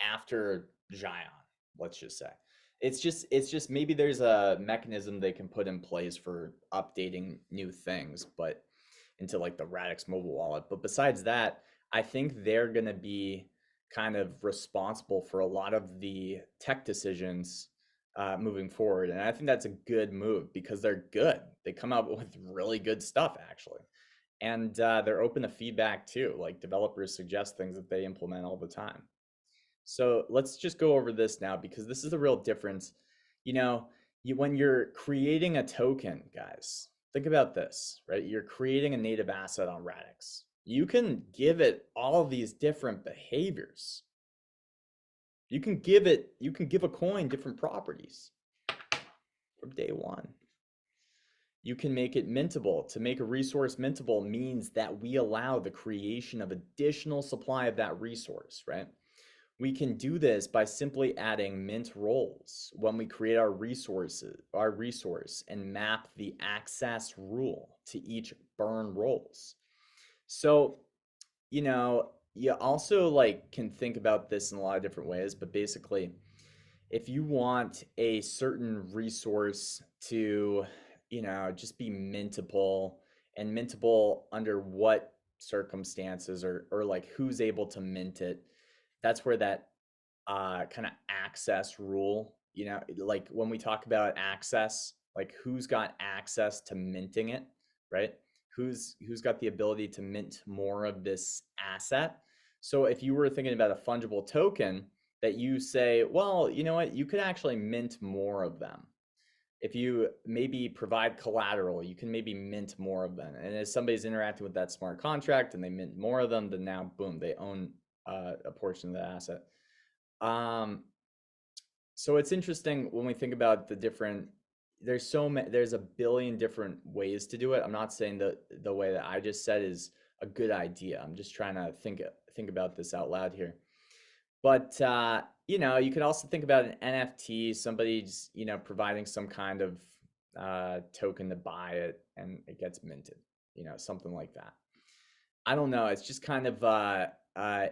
after Zion, let's just say. It's just maybe there's a mechanism they can put in place for updating new things, but into like the Radix mobile wallet. But besides that, I think they're going to be kind of responsible for a lot of the tech decisions moving forward. And I think that's a good move because they're good. They come out with really good stuff, actually. And they're open to feedback too. Like developers suggest things that they implement all the time. So let's just go over this now because this is the real difference. When you're creating a token, guys, think about this, right? You're creating a native asset on Radix. You can give it all these different behaviors. You can give a coin different properties from day one. You can make it mintable. To make a resource mintable means that we allow the creation of additional supply of that resource, right? We can do this by simply adding mint roles when we create our resource and map the access rule to each burn roles. So, you also like can think about this in a lot of different ways, but basically, if you want a certain resource to, just be mintable and mintable under what circumstances or like who's able to mint it, that's where that kind of access rule, like when we talk about access, like who's got access to minting it, right? Who's got the ability to mint more of this asset. So if you were thinking about a fungible token that you say, well, you know what, you could actually mint more of them. If you maybe provide collateral, you can maybe mint more of them. And as somebody's interacting with that smart contract and they mint more of them, then now, boom, they own a portion of the asset. So it's interesting when we think about the different, there's a billion different ways to do it. I'm not saying that the way that I just said is a good idea. I'm just trying to think about this out loud here. But you could also think about an NFT, somebody's, providing some kind of token to buy it and it gets minted, something like that. I don't know. It's just kind of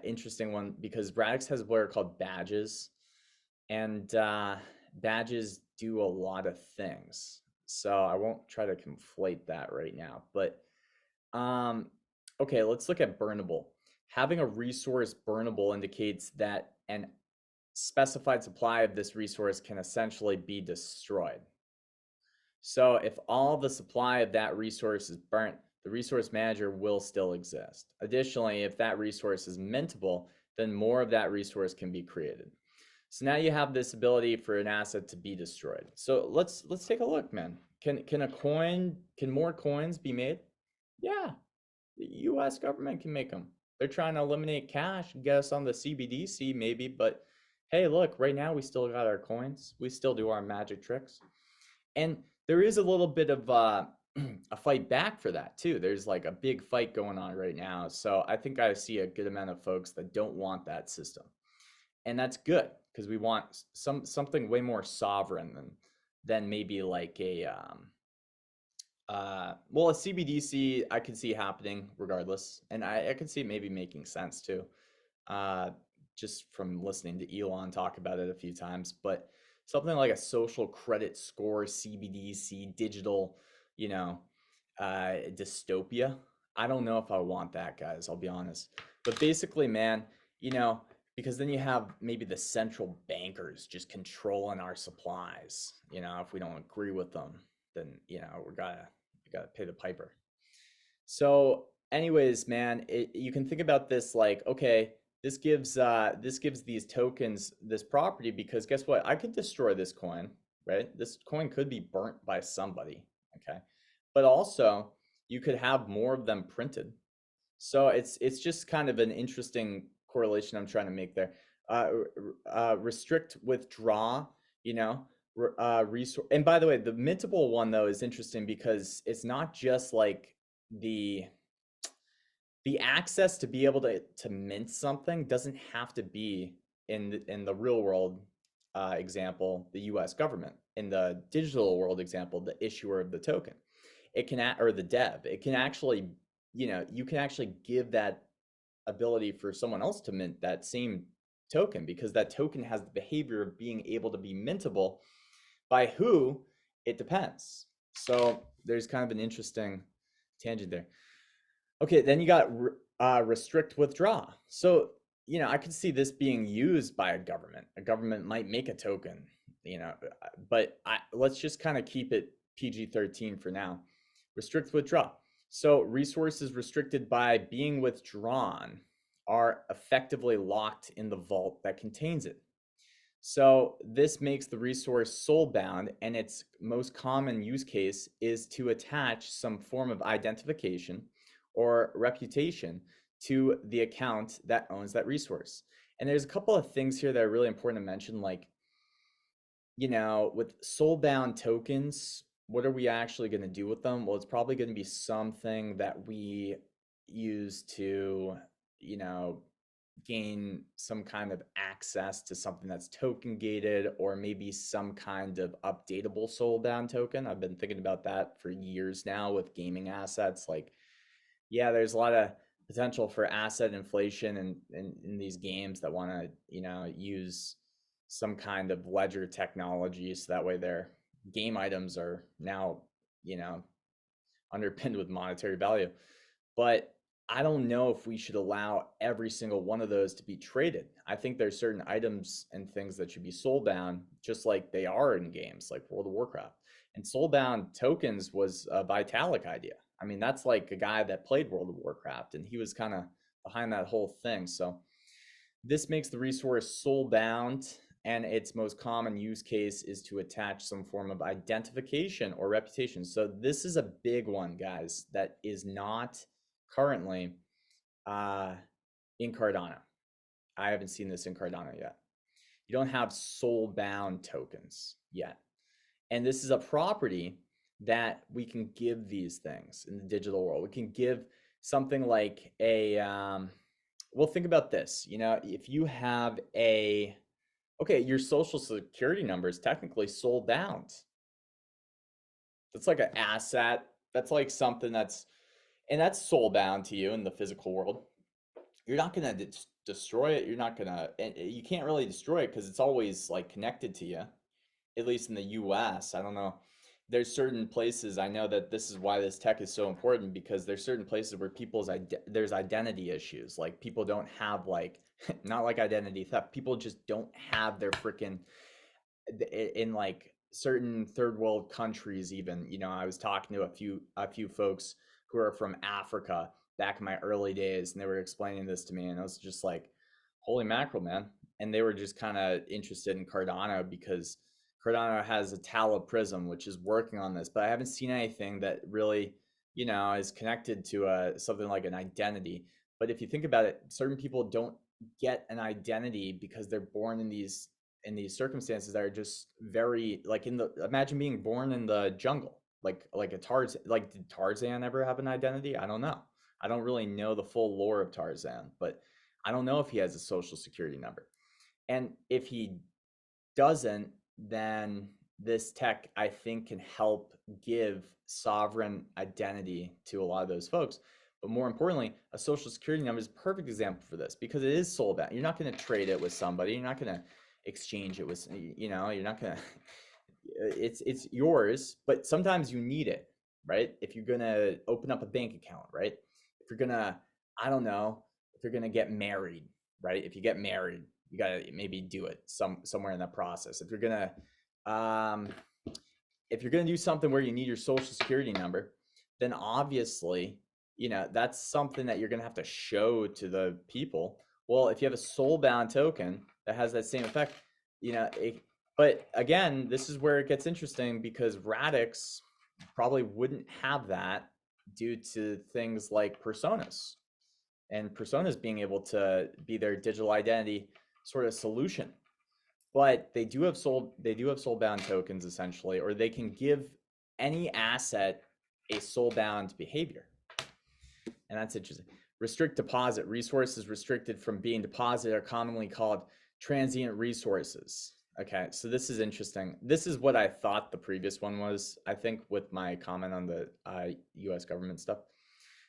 interesting one because Radix has what are called badges, and badges do a lot of things. So I won't try to conflate that right now. But okay, let's look at burnable. Having a resource burnable indicates that an specified supply of this resource can essentially be destroyed. So if all the supply of that resource is burnt, the resource manager will still exist. Additionally, if that resource is mintable, then more of that resource can be created. So now you have this ability for an asset to be destroyed. So let's take a look, man. Can more coins be made? Yeah, the US government can make them. They're trying to eliminate cash and get us on the CBDC maybe, but hey, look, right now we still got our coins. We still do our magic tricks. And there is a little bit of a fight back for that too. There's like a big fight going on right now. So I think I see a good amount of folks that don't want that system. And that's good because we want something way more sovereign than maybe like a CBDC I could see happening regardless, and I could see it maybe making sense too, just from listening to Elon talk about it a few times. But something like a social credit score CBDC digital, dystopia. I don't know if I want that, guys. I'll be honest. But basically, man, you know, because then you have maybe the central bankers just controlling our supplies. You know, if we don't agree with them, then we gotta pay the piper. So, anyways, man, you can think about this like, okay, this gives these tokens this property because guess what? I could destroy this coin, right? This coin could be burnt by somebody, okay? But also, you could have more of them printed. So it's just kind of an interesting correlation I'm trying to make there. Restrict, withdraw, you know, resource. And by the way, the mintable one though is interesting because it's not just like the access to be able to mint something doesn't have to be in the real world example, the US government. In the digital world example, the issuer of the token. It can or the dev. It can actually, you can actually give that ability for someone else to mint that same token because that token has the behavior of being able to be mintable. By who? It depends. So there's kind of an interesting tangent there. Okay, then you got restrict, withdraw. So, I could see this being used by a government. A government might make a token, but let's just kind of keep it PG-13 for now. Restrict, withdraw. So resources restricted by being withdrawn are effectively locked in the vault that contains it. So this makes the resource soul bound, and its most common use case is to attach some form of identification or reputation to the account that owns that resource. And there's a couple of things here that are really important to mention, like, with soul bound tokens, what are we actually going to do with them? Well, it's probably going to be something that we use to, gain some kind of access to something that's token gated, or maybe some kind of updatable soul bound token. I've been thinking about that for years now with gaming assets. Like, yeah, there's a lot of potential for asset inflation in these games that want to, use some kind of ledger technology so that way their game items are now, underpinned with monetary value. But I don't know if we should allow every single one of those to be traded. I think there's certain items and things that should be soul bound, just like they are in games like World of Warcraft. And soul bound tokens was a Vitalik idea. I mean, that's like a guy that played World of Warcraft, and he was kind of behind that whole thing. So this makes the resource soul bound, and its most common use case is to attach some form of identification or reputation. So this is a big one, guys, that is not currently in Cardano. I haven't seen this in Cardano yet. You don't have soul bound tokens yet. And this is a property that we can give these things in the digital world. We can give something like a, well, think about this. If you have your social security number is technically soul bound. That's like an asset. That's like something that's soul bound to you in the physical world. You're not going to destroy it. You're not going to, you can't really destroy it because it's always like connected to you, at least in the US. I don't know. There's certain places, I know that this is why this tech is so important, because there's certain places where there's identity issues. Like people don't have not like identity theft. People just don't have their freaking, in like certain third world countries even. I was talking to a few folks who are from Africa back in my early days, and they were explaining this to me, and I was just like, holy mackerel, man. And they were just kind of interested in Cardano because Cardano has a Tala Prism, which is working on this, but I haven't seen anything that really, is connected to something like an identity. But if you think about it, certain people don't get an identity because they're born in these circumstances that are just very like imagine being born in the jungle, like a Tarzan. Like, did Tarzan ever have an identity? I don't know. I don't really know the full lore of Tarzan, but I don't know if he has a social security number. And if he doesn't, then this tech, I think, can help give sovereign identity to a lot of those folks. But more importantly, a social security number is a perfect example for this because it is soul bound. You're not going to trade it with somebody. You're not going to exchange it with, you're not going to, it's yours, but sometimes you need it. right? If you're gonna open up a bank account, right? If you're gonna, I don't know, if you're gonna get married, right? If you get married, you gotta maybe do it somewhere in that process. Um, if you're gonna do something where you need your social security number, then obviously, that's something that you're gonna have to show to the people. Well, if you have a soul-bound token that has that same effect, but again, this is where it gets interesting because Radix probably wouldn't have that due to things like personas and personas being able to be their digital identity sort of solution. But they do have soul-bound tokens essentially, or they can give any asset a soul-bound behavior. And that's interesting. Restrict deposit. Resources restricted from being deposited are commonly called transient resources. Okay, so this is interesting. This is what I thought the previous one was, I think, with my comment on the US government stuff.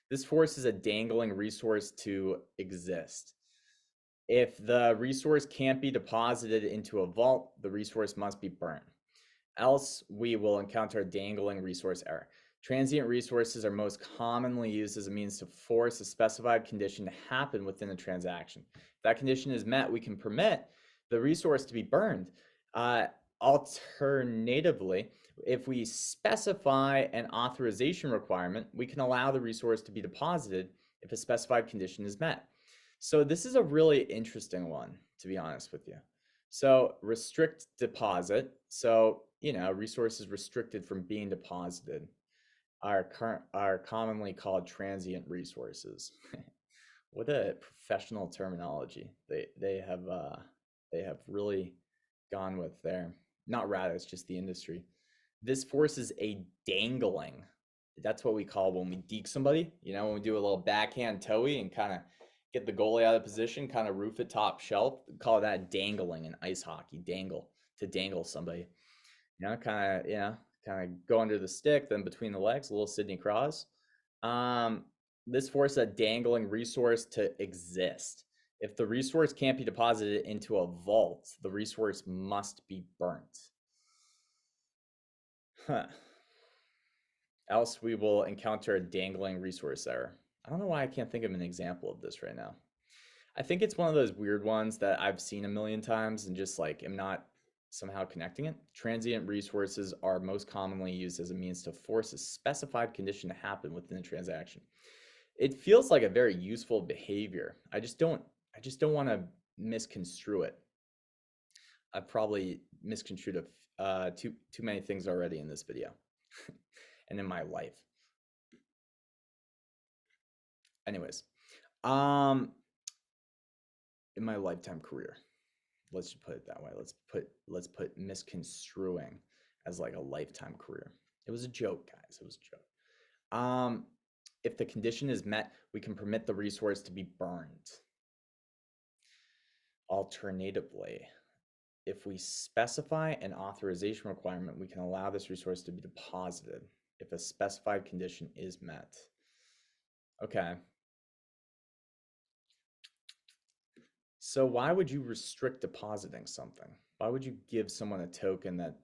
This forces a dangling resource to exist. If the resource can't be deposited into a vault, the resource must be burned. Else, we will encounter a dangling resource error. Transient resources are most commonly used as a means to force a specified condition to happen within a transaction. If that condition is met, we can permit the resource to be burned. Alternatively, if we specify an authorization requirement, we can allow the resource to be deposited if a specified condition is met. So this is a really interesting one, to be honest with you. So restrict deposit. So, resources restricted from being deposited are commonly called transient resources. What a professional terminology they have really gone with there. Not Radix, just the industry. This forces a dangling. That's what we call when we deke somebody. When we do a little backhand toey and kind of get the goalie out of position, kind of roof it top shelf. We call that dangling in ice hockey. Dangle somebody. Kind of go under the stick, then between the legs, a little Sidney Cross. This forces a dangling resource to exist. If the resource can't be deposited into a vault, the resource must be burnt. Else we will encounter a dangling resource error. I don't know why I can't think of an example of this right now. I think it's one of those weird ones that I've seen a million times and just am not somehow connecting it. Transient resources are most commonly used as a means to force a specified condition to happen within a transaction. It feels like a very useful behavior. I just don't want to misconstrue it. I've probably misconstrued too many things already in this video and in my life. Anyways, in my lifetime career, let's just put it that way. Let's put misconstruing as like a lifetime career. It was a joke, guys. It was a joke. If the condition is met, we can permit the resource to be burned. Alternatively, if we specify an authorization requirement, we can allow this resource to be deposited if a specified condition is met. Okay. So why would you restrict depositing something? Why would you give someone a token that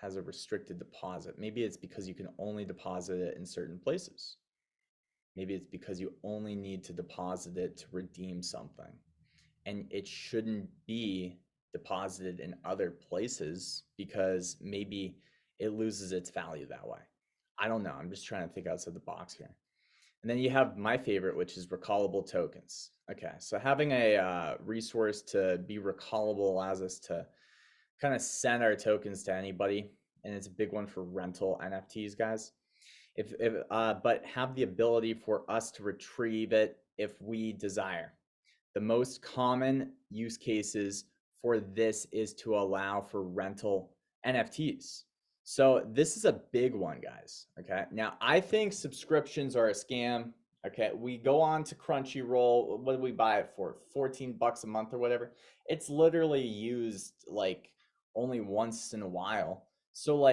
has a restricted deposit? Maybe it's because you can only deposit it in certain places. Maybe it's because you only need to deposit it to redeem something. And it shouldn't be deposited in other places because maybe it loses its value that way. I don't know. I'm just trying to think outside the box here. And then you have my favorite, which is recallable tokens. Okay, so having a resource to be recallable allows us to kind of send our tokens to anybody. And it's a big one for rental NFTs, guys. But have the ability for us to retrieve it if we desire. The most common use cases for this is to allow for rental NFTs. So this is a big one, guys. Okay. Now I think subscriptions are a scam. Okay. We go on to Crunchyroll. What do we buy it for? $14 a month or whatever. It's literally used like only once in a while. So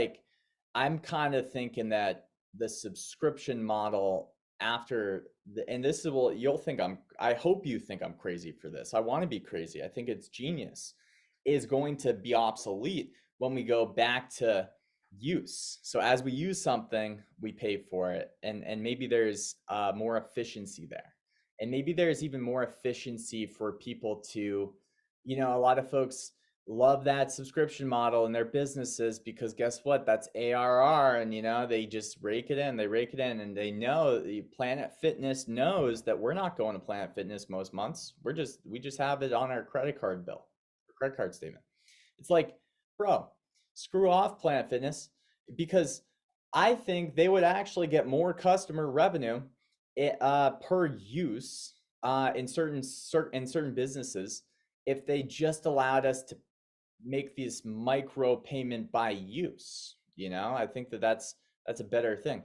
I'm kind of thinking that the subscription model after and this is, well, I hope you think I'm crazy for this. I want to be crazy. I think it's genius, is going to be obsolete when we go back to use. So as we use something, we pay for it, and maybe there's more efficiency there, and maybe there's even more efficiency for people to, a lot of folks love that subscription model in their businesses because guess what? That's ARR, and they just rake it in, and they know the Planet Fitness knows that we're not going to Planet Fitness most months. We just have it on our credit card bill, credit card statement. It's like, bro, screw off Planet Fitness, because I think they would actually get more customer revenue per use in certain businesses if they just allowed us to make this micro payment by use. I think that's a better thing.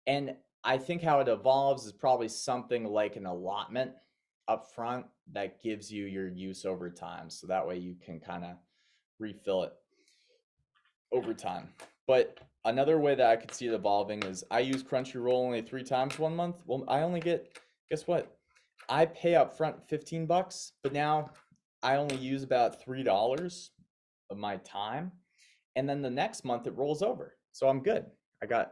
And I think how it evolves is probably something like an allotment up front that gives you your use over time, so that way you can kind of refill it over time. But another way that I could see it evolving is I use Crunchyroll only 3 times 1 month. Well, I only get, guess what? I pay up front 15 bucks, but now I only use about $3 of my time. And then the next month it rolls over. So I'm good.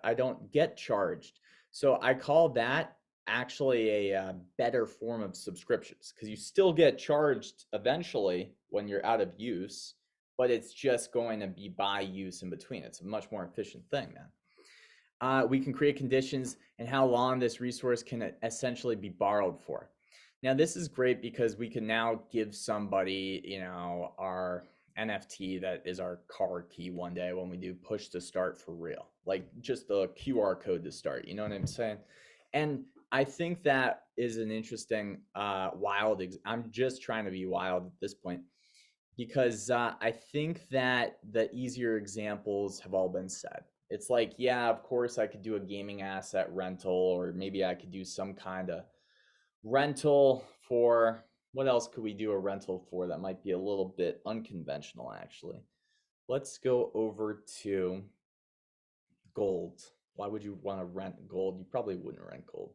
I don't get charged. So I call that actually a better form of subscriptions, because you still get charged eventually when you're out of use, but it's just going to be by use in between. It's a much more efficient thing, man. We can create conditions and how long this resource can essentially be borrowed for. Now, this is great because we can now give somebody, our NFT that is our car key one day when we do push to start for real, like just the QR code to start. You know what I'm saying? And I think that is an interesting, wild. I'm just trying to be wild at this point, because I think that the easier examples have all been said. It's like, yeah, of course I could do a gaming asset rental, or maybe I could do some kind of rental for, what else could we do a rental for that might be a little bit unconventional, actually? Let's go over to gold. Why would you want to rent gold? You probably wouldn't rent gold.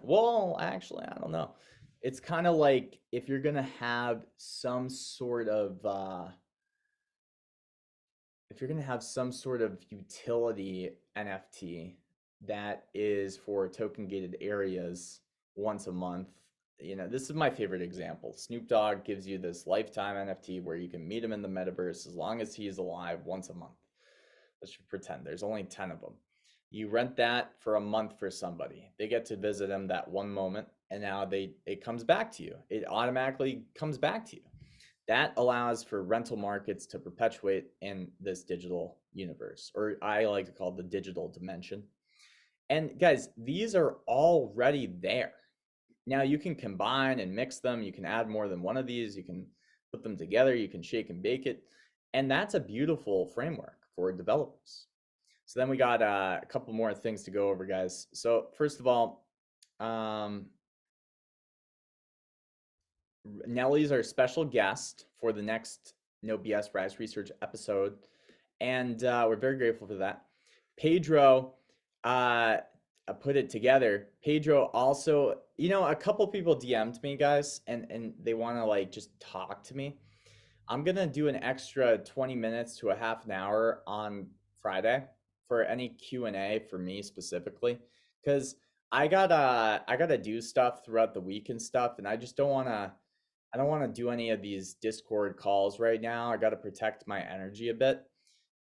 Well, actually, I don't know. It's kind of like if you're going to have some sort of utility NFT that is for token gated areas once a month. This is my favorite example. Snoop Dogg gives you this lifetime NFT where you can meet him in the metaverse as long as he's alive once a month. Let's just pretend there's only 10 of them. You rent that for a month for somebody. They get to visit him that one moment, and now it comes back to you. It automatically comes back to you. That allows for rental markets to perpetuate in this digital universe, or I like to call it the digital dimension. And guys, these are already there. Now you can combine and mix them. You can add more than one of these. You can put them together. You can shake and bake it. And that's a beautiful framework for developers. So then we got a couple more things to go over, guys. So first of all, Nelly's our special guest for the next No BS Radix Research episode, and we're very grateful for that. Pedro put it together. Pedro also, a couple people DM'd me, guys, and they want to like just talk to me. I'm gonna do an extra 20 minutes to a half an hour on Friday for any Q&A for me specifically, because I gotta do stuff throughout the week and stuff, and I don't want to do any of these Discord calls right now. I got to protect my energy a bit.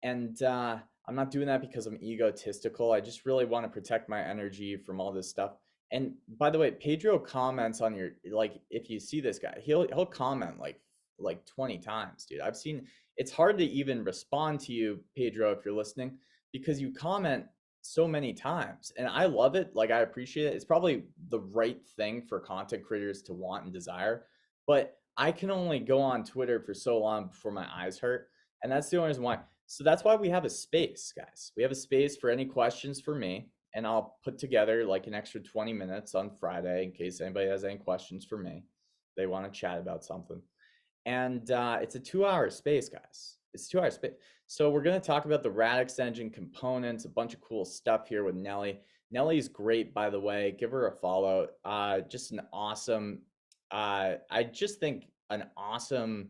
And I'm not doing that because I'm egotistical. I just really want to protect my energy from all this stuff. And by the way, Pedro comments on your, like, if you see this guy, he'll comment like 20 times, dude. I've seen, it's hard to even respond to you, Pedro, if you're listening, because you comment so many times, and I love it. Like, I appreciate it. It's probably the right thing for content creators to want and desire, but I can only go on Twitter for so long before my eyes hurt, and that's the only reason why. So that's why we have a space, guys. We have a space for any questions for me, and I'll put together like an extra 20 minutes on Friday in case anybody has any questions for me. They want to chat about something. And it's a 2-hour space, guys. It's 2 hour space. So we're going to talk about the Radix engine components, a bunch of cool stuff here with Nelly. Nelly's great, by the way. Give her a follow. Just an awesome, I just think an awesome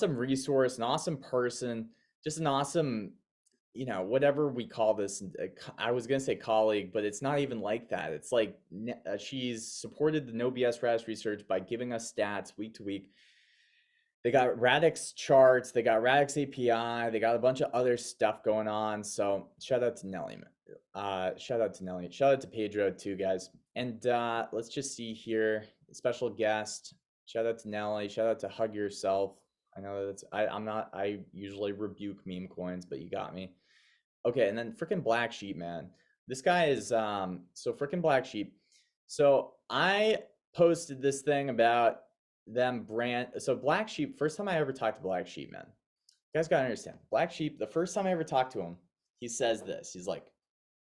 resource, an awesome person, just an awesome you know, whatever we call this, I was gonna say colleague, but it's not even like that. It's like she's supported the no BS Radix research by giving us stats week to week. They got Radix charts, they got Radix API, they got a bunch of other stuff going on. So shout out to Nelly, shout out to Nelly, shout out to Pedro too, guys. And let's just see here, special guest. Shout out to Nelly, shout out to Hug Yourself. I know that's I usually rebuke meme coins, but you got me. Okay, and then freaking Black Sheep, man. This guy is so freaking Black Sheep. So I posted this thing about them brand. So Black Sheep, first time I ever talked to Black Sheep, man. You guys gotta understand. Black Sheep, the first time I ever talked to him, he says this. He's like,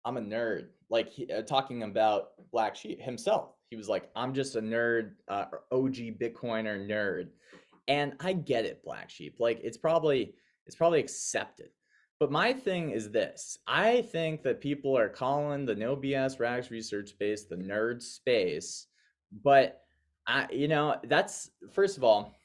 I'm a nerd. Like talking about Black Sheep himself. He was like, I'm just a nerd, OG Bitcoiner nerd. And I get it, Black Sheep. Like it's probably accepted. But my thing is this. I think that people are calling the no BS Radix research space the nerd space. But you know, that's first of all,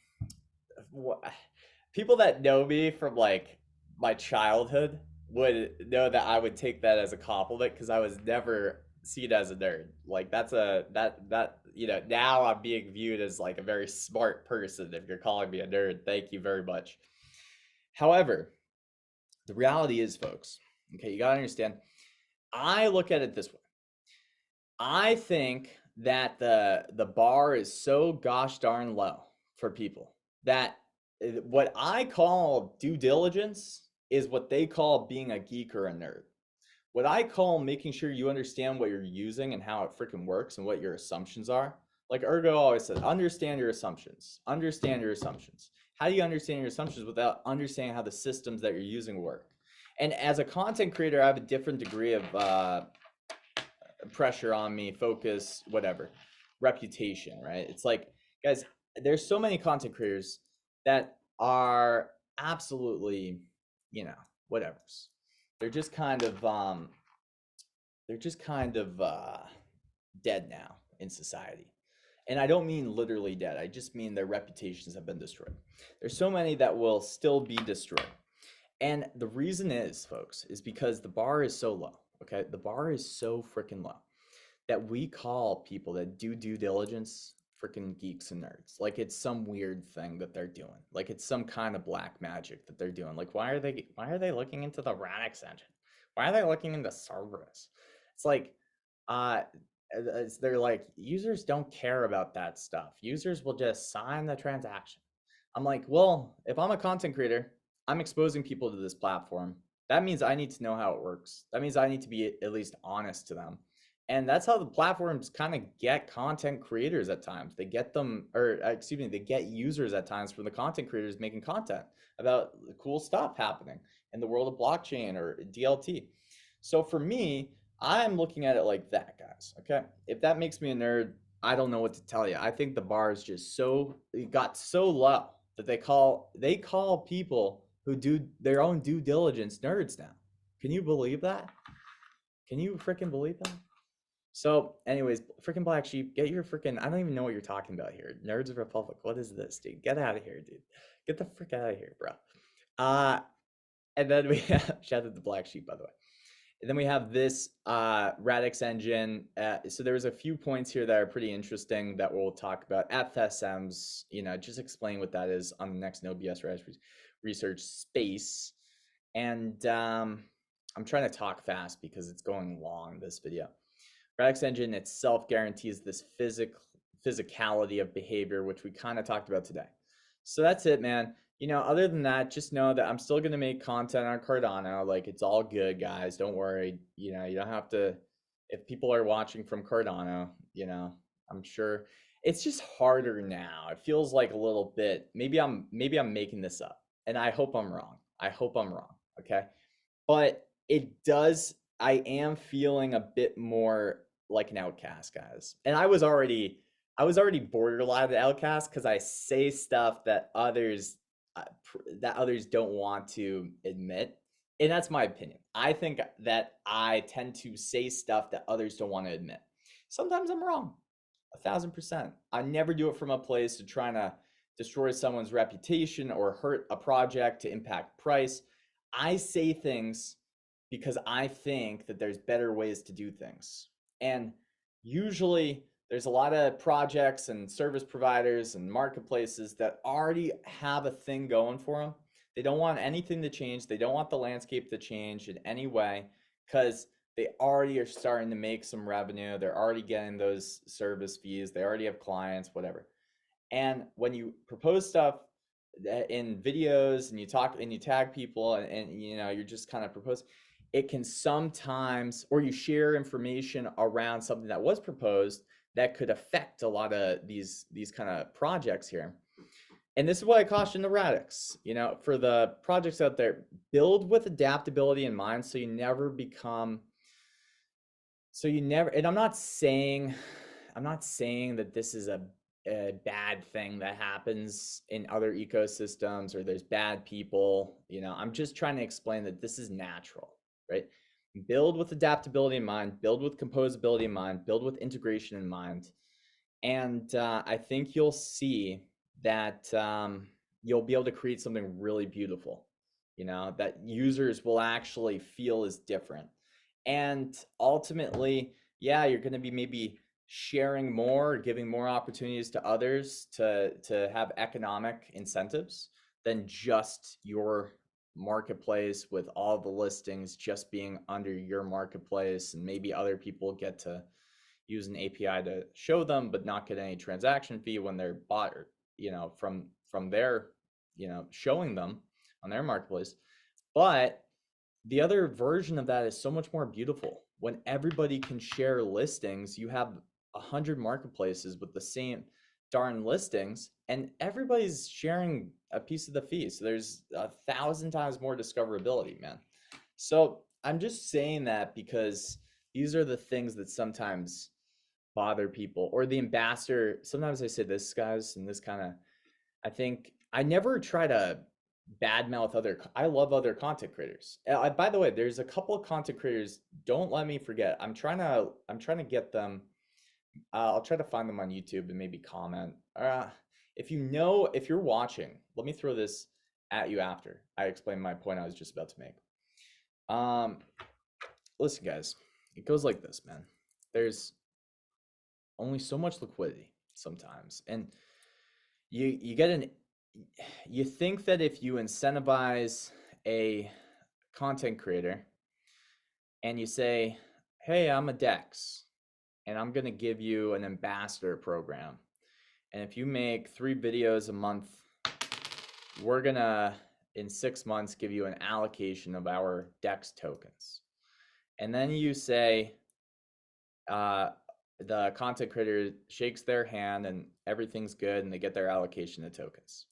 people that know me from like my childhood would know that I would take that as a compliment because I was never seen as a nerd. Like that's that you know, now I'm being viewed as like a very smart person if you're calling me a nerd. Thank you very much. However, the reality is, folks, okay, you gotta understand, I look at it this way. I think that the bar is so gosh darn low for people that what I call due diligence is what they call being a geek or a nerd. What I call making sure you understand what you're using and how it freaking works and what your assumptions are. Like Ergo always said, understand your assumptions. Understand your assumptions. How do you understand your assumptions without understanding how the systems that you're using work? And as a content creator, I have a different degree of pressure on me, focus, whatever, reputation, right? It's like, guys, there's so many content creators that are absolutely, you know, whatever's. They're just kind of dead now in society. And I don't mean literally dead. I just mean their reputations have been destroyed. There's so many that will still be destroyed. And the reason is, folks, is because the bar is so low. Okay, the bar is so freaking low that we call people that do due diligence freaking geeks and nerds. Like it's some weird thing that they're doing. Like it's some kind of black magic that they're doing. Like why are they looking into the Radix engine? Why are they looking into Cerberus? It's like they're like, users don't care about that stuff. Users will just sign the transaction. I'm like, well, if I'm a content creator, I'm exposing people to this platform. That means I need to know how it works. That means I need to be at least honest to them. And that's how the platforms kind of get content creators at times. They get them, or excuse me, they get users at times from the content creators making content about the cool stuff happening in the world of blockchain or DLT. So for me, I'm looking at it like that, guys. Okay. If that makes me a nerd, I don't know what to tell you. I think the bar is just it got so low that they call people who do their own due diligence nerds now. Can you believe that? Can you freaking believe that? So, anyways, freaking Black Sheep, get your freaking, I don't even know what you're talking about here. Nerds of Republic. What is this, dude? Get out of here, dude. Get the frick out of here, bro. And then we have, shout out to Black Sheep, by the way. And then we have this Radix engine. So there's a few points here that are pretty interesting that we'll talk about. FSMs, you know, just explain what that is on the next no BS Radix research space. And I'm trying to talk fast because it's going long, this video. Radix engine itself guarantees this physicality of behavior, which we kind of talked about today. So that's it, man. You know, other than that, just know that I'm still going to make content on Cardano. Like, it's all good, guys. Don't worry. You know, you don't have to, if people are watching from Cardano, you know, I'm sure it's just harder now. It feels like a little bit, maybe I'm making this up, and I hope I'm wrong. I hope I'm wrong. Okay. But it does, I am feeling a bit more like an outcast, guys. And I was already borderline outcast because I say stuff that others don't want to admit. And that's my opinion. I think that I tend to say stuff that others don't want to admit. Sometimes I'm wrong, 1000%. I never do it from a place to trying to destroy someone's reputation or hurt a project to impact price. I say things because I think that there's better ways to do things. And usually there's a lot of projects and service providers and marketplaces that already have a thing going for them. They don't want anything to change. They don't want the landscape to change in any way because they already are starting to make some revenue. They're already getting those service fees. They already have clients, whatever. And when you propose stuff in videos and you talk and you tag people and you know, you're just kind of proposing, it can sometimes, or you share information around something that was proposed that could affect a lot of these kind of projects here. And this is why I caution the Radix, you know, for the projects out there, build with adaptability in mind so you never become, and I'm not saying that this is a bad thing that happens in other ecosystems or there's bad people, you know. I'm just trying to explain that this is natural, right? Build with adaptability in mind, build with composability in mind, build with integration in mind. And I think you'll see that you'll be able to create something really beautiful, you know, that users will actually feel is different. And ultimately, yeah, you're going to be maybe sharing more, giving more opportunities to others to have economic incentives than just your marketplace with all the listings just being under your marketplace, and maybe other people get to use an API to show them but not get any transaction fee when they're bought, you know, from their, you know, showing them on their marketplace. But the other version of that is so much more beautiful. When everybody can share listings, you have 100 marketplaces with the same darn listings, and everybody's sharing a piece of the fee. So there's 1,000 times more discoverability, man. So I'm just saying that because these are the things that sometimes bother people, or the ambassador. Sometimes I say this, guys, and this kind of, I think I never try to badmouth other. I love other content creators. By the way, there's a couple of content creators. Don't let me forget. I'm trying to get them. I'll try to find them on YouTube and maybe comment. If you're watching, let me throw this at you after I explain my point I was just about to make. Listen, guys, it goes like this, man. There's only so much liquidity sometimes, and you think that if you incentivize a content creator and you say, hey, I'm a Dex and I'm going to give you an ambassador program, and if you make 3 videos a month, we're going to in 6 months give you an allocation of our Dex tokens. And then you say, the content creator shakes their hand and everything's good and they get their allocation of tokens.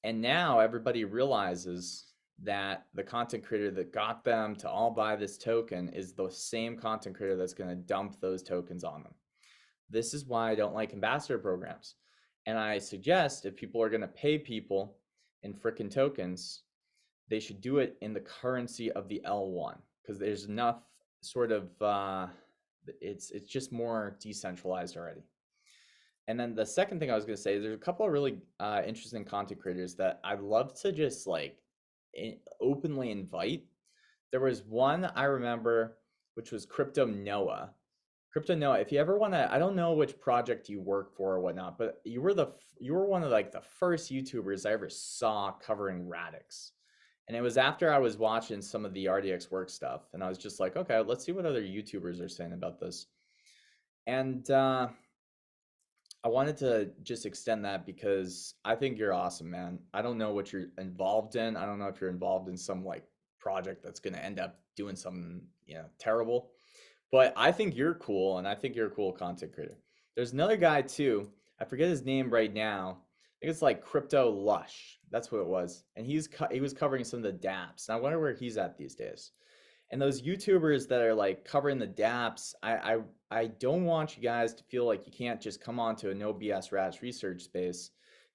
And now everybody realizes that the content creator that got them to all buy this token is the same content creator that's going to dump those tokens on them. This is why I don't like ambassador programs. And I suggest if people are going to pay people in frickin' tokens, they should do it in the currency of the L1, because there's enough sort of, it's just more decentralized already. And then the second thing I was going to say is there's a couple of really interesting content creators that I'd love to just like openly invite. There was one I remember, which was Crypto Noah. Crypto Noah, if you ever want to, I don't know which project you work for or whatnot, but you were one of like the first YouTubers I ever saw covering Radix. And it was after I was watching some of the RDX work stuff, and I was just like, okay, let's see what other YouTubers are saying about this. And I wanted to just extend that because I think you're awesome, man. I don't know what you're involved in. I don't know if you're involved in some like project that's going to end up doing something, you know, terrible. But I think you're cool, and I think you're a cool content creator. There's another guy too. I forget his name right now. I think it's like Crypto Lush. That's what it was. And he was covering some of the dapps. And I wonder where he's at these days. And those YouTubers that are like covering the dapps, I don't want you guys to feel like you can't just come on to a no BS Radix research space,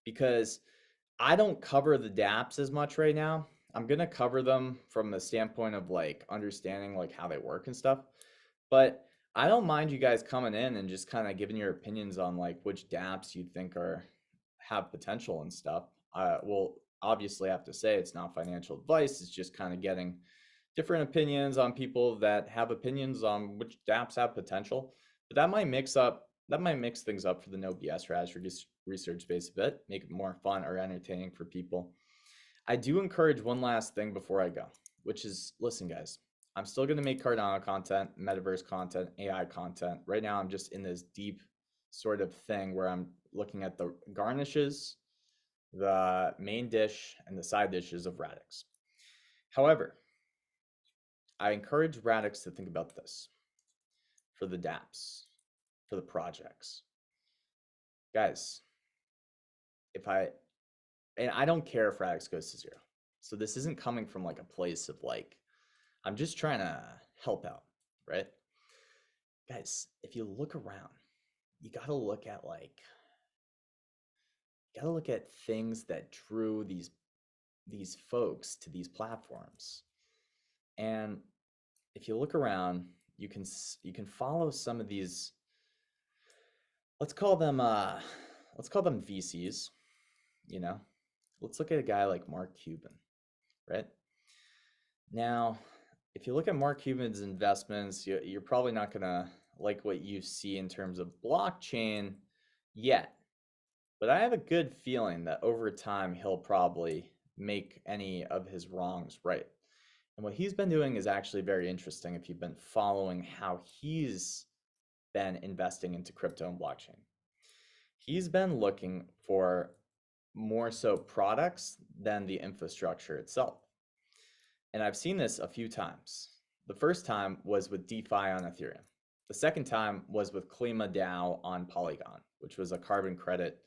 because I don't cover the dapps as much right now. I'm gonna cover them from the standpoint of like understanding like how they work and stuff. But I don't mind you guys coming in and just kind of giving your opinions on like which dapps you think have potential and stuff. We'll obviously have to say it's not financial advice. It's just kind of getting different opinions on people that have opinions on which dapps have potential. But that might mix things up for the no BS Radix research space a bit, make it more fun or entertaining for people. I do encourage one last thing before I go, which is, listen, guys, I'm still going to make Cardano content, metaverse content, AI content. Right now, I'm just in this deep sort of thing where I'm looking at the garnishes, the main dish, and the side dishes of Radix. However, I encourage Radix to think about this for the dapps, for the projects. Guys, and I don't care if Radix goes to 0. So this isn't coming from like a place of like, I'm just trying to help out, right? Guys, if you look around, you got to look at things that drew these folks to these platforms. And if you look around, you can follow some of these, let's call them VCs, you know. Let's look at a guy like Mark Cuban, right? Now, if you look at Mark Cuban's investments, you're probably not gonna like what you see in terms of blockchain yet. But I have a good feeling that over time, he'll probably make any of his wrongs right. And what he's been doing is actually very interesting if you've been following how he's been investing into crypto and blockchain. He's been looking for more so products than the infrastructure itself. And I've seen this a few times. The first time was with DeFi on Ethereum. The second time was with Klima DAO on Polygon, which was a carbon credit.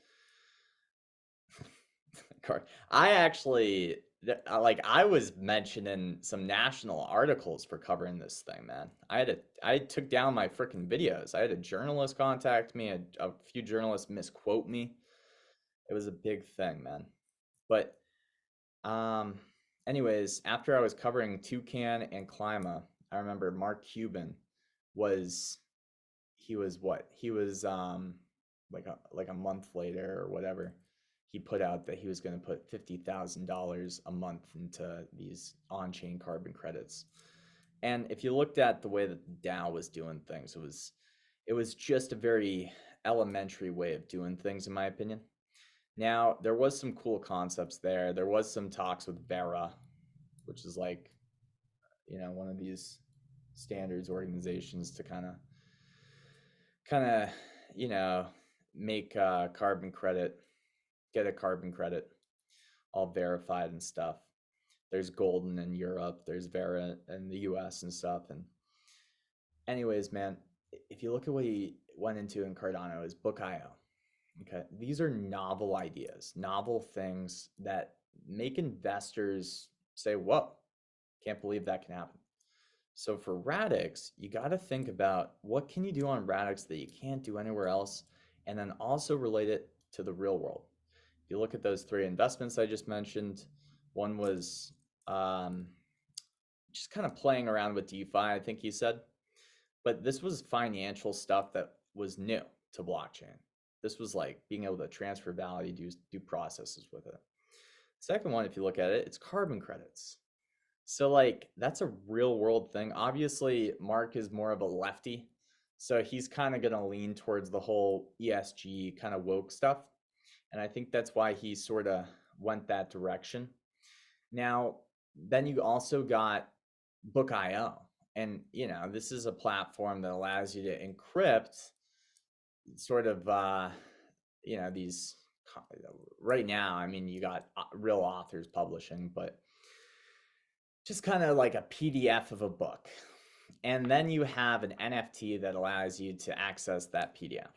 I was mentioned in some national articles for covering this thing, man. I took down my freaking videos. I had a journalist contact me, a few journalists misquote me. It was a big thing, man. But anyways, after I was covering Toucan and Klima, I remember Mark Cuban was like a month later or whatever, he put out that he was going to put $50,000 a month into these on-chain carbon credits. And if you looked at the way that the DAO was doing things, it was just a very elementary way of doing things, in my opinion. Now, there was some cool concepts there. There was some talks with Vera, which is like, one of these standards organizations to kind of, make carbon credit, get a carbon credit all verified and stuff. There's Golden in Europe, there's Vera in the US and stuff. And anyways, man, if you look at what he went into in Cardano, is Book.io. Okay, these are novel ideas, novel things that make investors say, whoa, can't believe that can happen. So for Radix, you got to think about what can you do on Radix that you can't do anywhere else, and then also relate it to the real world. If you look at those 3 investments I just mentioned, one was just kind of playing around with DeFi, I think he said, but this was financial stuff that was new to blockchain. This was like being able to transfer value, do processes with it. Second one, if you look at it, it's carbon credits. So like that's a real world thing. Obviously, Mark is more of a lefty, so he's kind of going to lean towards the whole ESG kind of woke stuff. And I think that's why he sort of went that direction. Now, then you also got Book.io. And, this is a platform that allows you to encrypt sort of, these right now. I mean, you got real authors publishing, but just kind of like a PDF of a book. And then you have an NFT that allows you to access that PDF.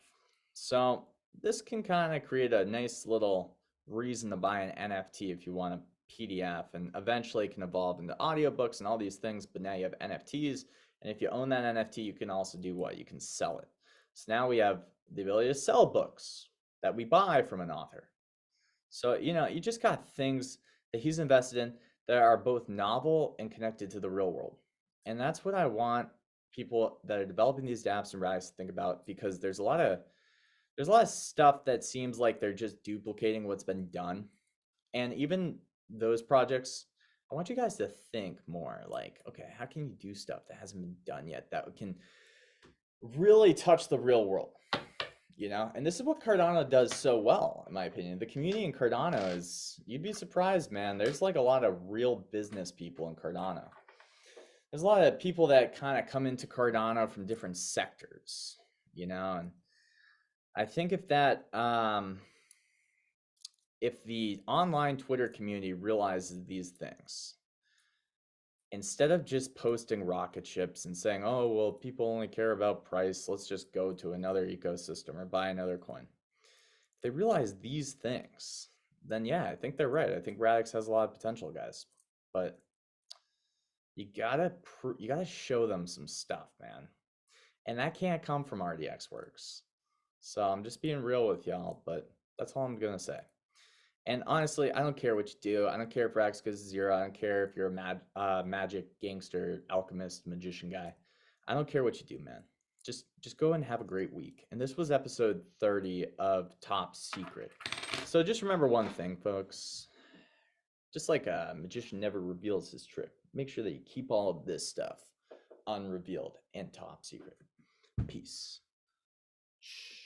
So this can kind of create a nice little reason to buy an NFT if you want a PDF, and eventually it can evolve into audiobooks and all these things, but now you have NFTs. And if you own that NFT, you can also do what? You can sell it. So now we have the ability to sell books that we buy from an author. So, you just got things that he's invested in that are both novel and connected to the real world. And that's what I want people that are developing these dapps and Radix to think about, because there's a lot of stuff that seems like they're just duplicating what's been done. And even those projects, I want you guys to think more like, okay, how can you do stuff that hasn't been done yet that can really touch the real world? You know, and this is what Cardano does so well, in my opinion. The community in Cardano is, you'd be surprised, man. There's like a lot of real business people in Cardano. There's a lot of people that kind of come into Cardano from different sectors, you know, and I think if that, if the online Twitter community realizes these things, instead of just posting rocket ships and saying, oh, well, people only care about price, let's just go to another ecosystem or buy another coin. If they realize these things, then yeah, I think they're right. I think Radix has a lot of potential, guys. But you gotta show them some stuff, man. And that can't come from RDX Works. So I'm just being real with y'all, but that's all I'm gonna say. And honestly, I don't care what you do. I don't care if Radix goes to 0. I don't care if you're a magic gangster, alchemist, magician guy. I don't care what you do, man. Just go and have a great week. And this was episode 30 of Top Secret. So just remember one thing, folks. Just like a magician never reveals his trick, make sure that you keep all of this stuff unrevealed and top secret. Peace. Shh.